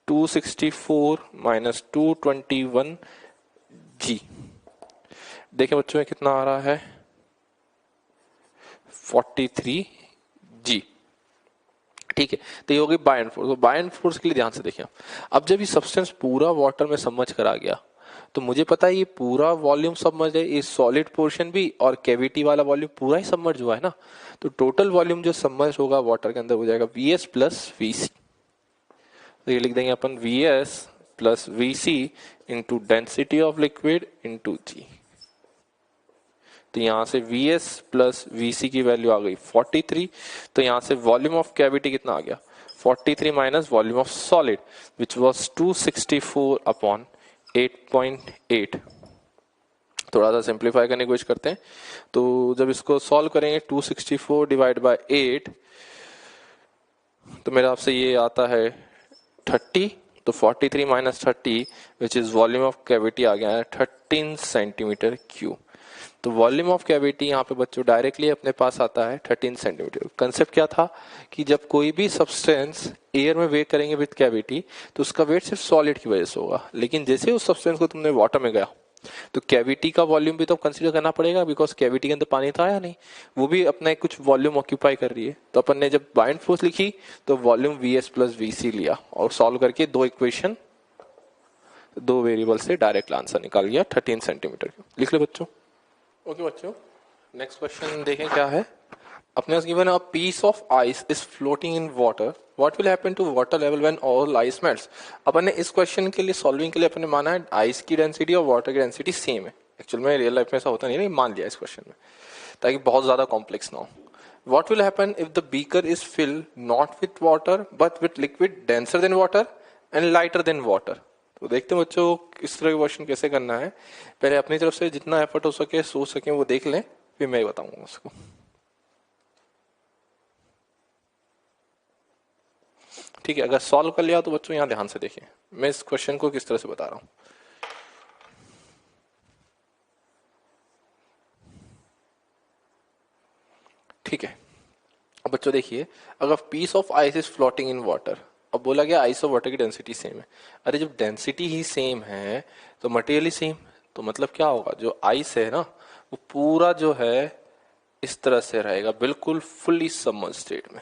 264 माइनस 221 जी। देखिए बच्चों में कितना आ रहा है 43 जी। ठीक है, तो ये हो गई बाय एंड फोर्स। तो बाय एंड फोर्स के लिए ध्यान से देखिए, अब जब ये सब्सटेंस पूरा वाटर में सबमर्ज करा गया तो मुझे पता है ये पूरा वॉल्यूम सबमर्ज है, ये सॉलिड पोर्शन भी और कैविटी वाला वॉल्यूम पूरा ही सबमर्ज हुआ है ना। तो टोटल वॉल्यूम जो सबमर्ज होगा वाटर के अंदर हो जाएगा वीएस प्लस वीसी। तो ये लिख देंगे अपन V S plus V C into density of liquid into g. तो यहां से Vs प्लस Vc की वैल्यू आ गई 43। तो यहां से वॉल्यूम ऑफ कैविटी कितना आ गया 43 minus volume of solid which was 264 upon 8.8। थोड़ा सा सिंप्लीफाई करने की कोशिश करते हैं। तो जब इसको सॉल्व करेंगे 264 डिवाइड बाय 8 तो मेरे आपसे ये आता है 30। तो 43 minus 30 which is volume of cavity आ गया है 13 सेंटीमीटर क्यूब। तो वॉल्यूम ऑफ कैविटी यहाँ पे बच्चों डायरेक्टली अपने पास आता है 13 सेंटीमीटर। कंसेप्ट क्या था कि जब कोई भी सब्सटेंस एयर में वेट करेंगे विद कैविटी तो उसका वेट सिर्फ सॉलिड की वजह से होगा, लेकिन जैसे उस सब्सटेंस को तुमने वाटर में गया तो कैविटी का वॉल्यूम भी तो कंसीडर करना पड़ेगा, बिकॉज कैविटी के अंदर पानी था या नहीं, वो भी अपना एक कुछ वॉल्यूम ऑक्यूपाई कर रही है। तो अपन ने जब बाइंड फोर्स लिखी तो वॉल्यूम Vs प्लस Vc लिया और सॉल्व करके दो इक्वेशन दो वेरिएबल से डायरेक्ट आंसर निकाल लिया 13 सेंटीमीटर। लिख ले बच्चों। ओके बच्चों, नेक्स्ट क्वेश्चन देखें क्या है। अपने given a piece of ice is floating in water, what will happen to water level when all ice melts. अपन ने इस क्वेश्चन के लिए सॉल्विंग के लिए अपन ने माना है आइस की डेंसिटी और वाटर की डेंसिटी सेम है। एक्चुअल में रियल लाइफ में ऐसा होता नहीं है, मान लिया इस क्वेश्चन में ताकि बहुत ज्यादा कॉम्प्लेक्स ना हो। What will happen if the beaker is filled not with water but with liquid denser then water and lighter than water. तो देखते हैं बच्चों किस तरह का क्वेश्चन कैसे करना है। पहले अपनी तरफ से जितना एफर्ट हो सके सोच सके वो देख लें, फिर मैं बताऊंगा उसको। ठीक है, अगर सॉल्व कर लिया तो बच्चों यहां ध्यान से देखिए मैं इस क्वेश्चन को किस तरह से बता रहा हूं। ठीक है, अब बच्चों देखिए, अगर piece of ice is floating in water, अब बोला गया आइस और वाटर की डेंसिटी सेम है। अरे जब डेंसिटी ही सेम है तो मटेरियल सेम, तो मतलब क्या होगा, जो आइस है ना वो पूरा जो है इस तरह से रहेगा, बिल्कुल फुल्ली सबमर्ज स्टेट में।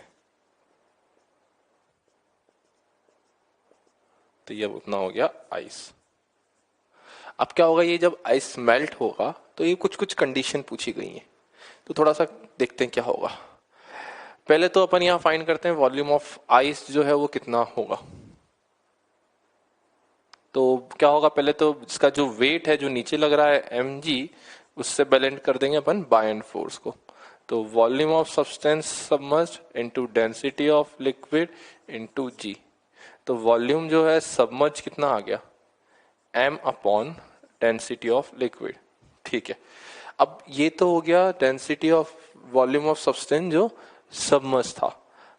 तो ये उतना हो गया आइस। अब क्या होगा, ये जब आइस मेल्ट होगा तो ये कुछ कुछ कंडीशन पूछी गई है, तो थोड़ा सा देखते हैं क्या होगा। पहले तो अपन यहां फाइंड करते हैं वॉल्यूम ऑफ आइस जो है वो कितना होगा। तो क्या होगा, पहले तो इसका जो वेट है जो नीचे लग रहा है mg, उससे बैलेंस कर देंगे अपन बाय एंड फोर्स को। तो volume of substance submerged into density of liquid into g. तो वॉल्यूम जो है सबमर्ज कितना आ गया m upon density of liquid. ठीक है, अब ये तो हो गया density of volume of substance जो सबमर्ज था।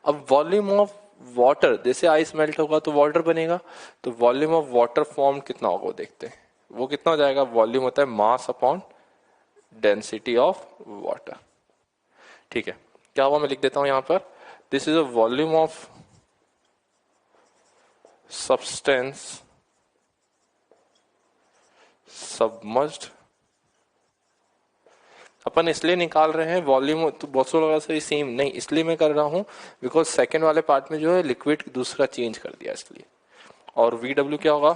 अब वॉल्यूम ऑफ वाटर, जैसे आइस मेल्ट होगा तो वाटर बनेगा, तो वॉल्यूम ऑफ वाटर फॉर्म कितना होगा वो देखते हैं। वो कितना हो जाएगा, वॉल्यूम होता है mass upon density of water. ठीक है, क्या हुआ मैं लिख देता हूं यहां पर, this is a volume of substance submerged. अपन इसलिए निकाल रहे हैं वॉल्यूम, तो बहुत लोगों से सेम नहीं, इसलिए मैं कर रहा हूं बिकॉज सेकेंड वाले पार्ट में जो है लिक्विड दूसरा चेंज कर दिया इसलिए। और VW क्या होगा,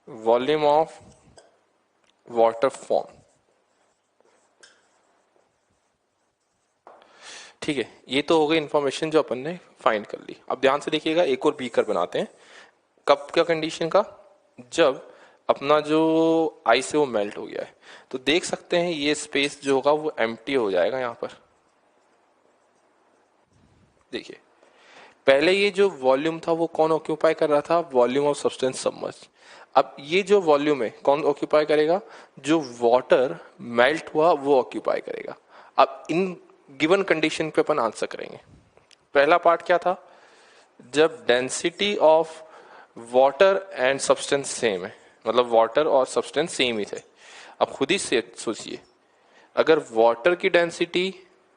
वॉल्यूम ऑफ वाटर फॉर्म। ठीक है, ये तो हो गई इंफॉर्मेशन जो अपन ने फाइंड कर ली। अब ध्यान से देखिएगा, एक और बीकर बनाते हैं। कब क्या कंडीशन का, जब अपना जो आइस है वो मेल्ट हो गया है, तो देख सकते हैं ये स्पेस जो होगा वो एम्प्टी हो जाएगा। यहां पर देखिए पहले ये जो वॉल्यूम था वो कौन ऑक्यूपाई कर रहा था, वॉल्यूम ऑफ सब्सटेंस सबमर्ज। अब ये जो वॉल्यूम है कौन ऑक्यूपाई करेगा, जो वाटर मेल्ट हुआ वो ऑक्यूपाई करेगा। अब इन गिवन कंडीशन पे अपन आंसर करेंगे। पहला पार्ट क्या था, जब density of water and substance same है, मतलब वाटर और सब्सटेंस सेम ही थे। अब खुद ही से सोचिए, अगर वाटर की डेंसिटी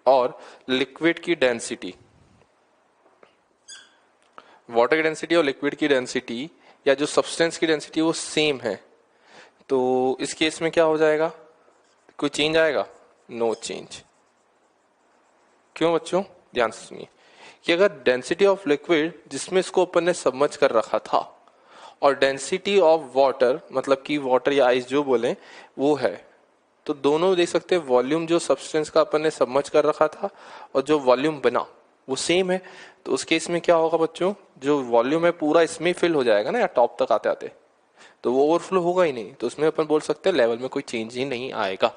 और लिक्विड की डेंसिटी, वाटर की डेंसिटी और लिक्विड की डेंसिटी या जो सब्सटेंस की डेंसिटी वो सेम है, तो इस केस में क्या हो जाएगा, कोई चेंज आएगा, नो चेंज। क्यों बच्चों, ध्यान से सुनिए कि अगर डेंसिटी ऑफ लिक्विड जिसमें इसको अपन ने सबमर्ज कर रखा था और डेंसिटी ऑफ वाटर, मतलब कि वाटर या आइस जो बोले वो है, तो दोनों देख सकते हैं वॉल्यूम जो सब्सटेंस का अपन ने सबमर्ज कर रखा था और जो वॉल्यूम बना वो सेम है। तो उस केस में क्या होगा बच्चों, जो वॉल्यूम है पूरा इसमें फिल हो जाएगा ना, या टॉप तक आते आते, तो वो ओवरफ्लो होगा ही नहीं, तो उसमें अपन बोल सकते हैं लेवल में कोई चेंज ही नहीं आएगा।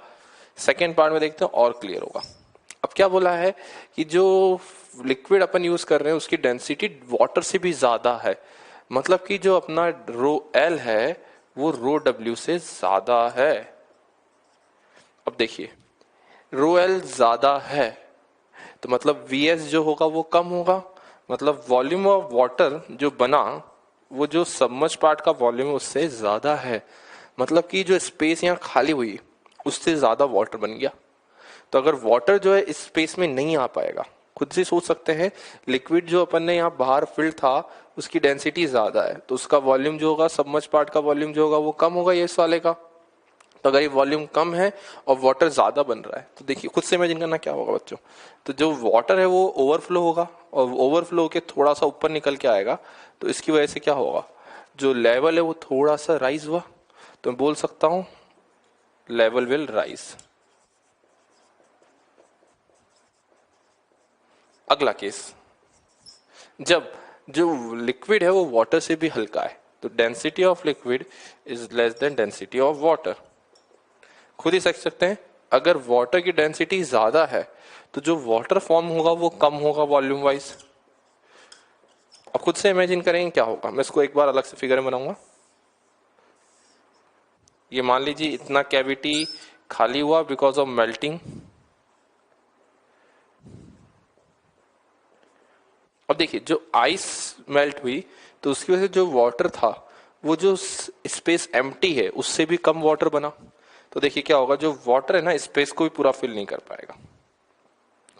सेकेंड पार्ट में देखते हैं और क्लियर होगा। अब क्या बोला है कि जो लिक्विड अपन यूज कर रहे हैं उसकी डेंसिटी वाटर से भी ज्यादा है, मतलब कि जो अपना रो एल है वो रो डब्ल्यू से ज्यादा है। अब देखिए रो एल ज्यादा है तो मतलब वीएस जो होगा वो कम होगा, मतलब वॉल्यूम ऑफ वाटर जो बना वो जो सबमर्ज पार्ट का वॉल्यूम है उससे ज्यादा है, मतलब कि जो स्पेस यहाँ खाली हुई उससे ज्यादा वाटर बन गया। तो अगर वाटर जो है इस स्पेस में नहीं आ पाएगा, खुद से सोच सकते हैं, लिक्विड जो अपन ने यहाँ बाहर फिल था उसकी डेंसिटी ज्यादा है तो उसका वॉल्यूम जो होगा, सबमर्ज पार्ट का वॉल्यूम जो होगा वो कम होगा ये इस वाले का। तो अगर ये वॉल्यूम कम है और वाटर ज्यादा बन रहा है तो देखिए खुद से इमेजिन करना क्या होगा बच्चों, तो जो वाटर है वो ओवरफ्लो होगा और ओवरफ्लो होके थोड़ा सा ऊपर निकल के आएगा, तो इसकी वजह से क्या होगा, जो लेवल है वो थोड़ा सा राइज हुआ, तो मैं बोल सकता हूं लेवल विल राइज। अगला केस, जब जो लिक्विड है वो वाटर से भी हल्का है तो density of liquid is less than density of water. खुद ही समझ सकते हैं, अगर वाटर की डेंसिटी ज्यादा है तो जो वाटर फॉर्म होगा वो कम होगा वॉल्यूम वाइज। अब खुद से इमेजिन करेंगे क्या होगा, मैं इसको एक बार अलग से फिगर में बनाऊंगा। ये मान लीजिए इतना कैविटी खाली हुआ बिकॉज ऑफ मेल्टिंग। अब देखिए जो आइस मेल्ट हुई तो उसकी वजह से जो वाटर था वो जो स्पेस एम्प्टी है उससे भी कम वाटर बना, तो देखिए क्या होगा, जो वाटर है ना स्पेस को भी पूरा फिल नहीं कर पाएगा।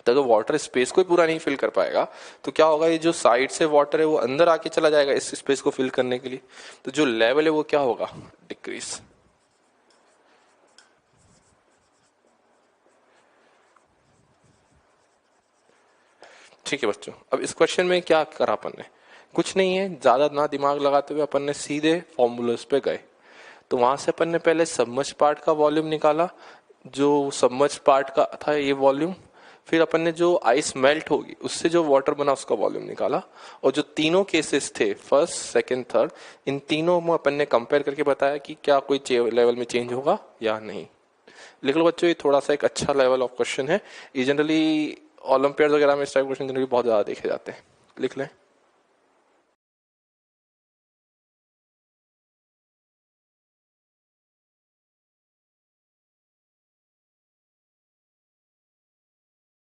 तो अगर वाटर स्पेस को भी पूरा नहीं फिल कर पाएगा तो क्या होगा, ये जो साइड से वाटर है वो अंदर आके चला जाएगा इस स्पेस को फिल करने के लिए, तो जो लेवल है वो क्या होगा, डिक्रीज। ठीक है बच्चों, अब इस क्वेश्चन में क्या करा अपन ने, कुछ नहीं है, ज्यादा ना दिमाग लगाते हुए अपन ने सीधे फॉर्मूलाज पे गए। तो वहां से अपन ने पहले सबमर्ज पार्ट का वॉल्यूम निकाला, जो सबमर्ज पार्ट का था ये वॉल्यूम, फिर अपन ने जो आइस मेल्ट होगी उससे जो वाटर बना उसका वॉल्यूम निकाला, और जो तीनों केसेस थे फर्स्ट सेकंड थर्ड, इन तीनों में अपन ने कंपेयर करके बताया कि क्या कोई लेवल में चेंज होगा या नहीं। लिख लो बच्चों, ये थोड़ा सा एक अच्छा लेवल ऑफ क्वेश्चन है, ये जनरली ओलंपियाड वगैरह में इस टाइप क्वेश्चन जनरली बहुत ज्यादा देखे जाते हैं, लिख लें।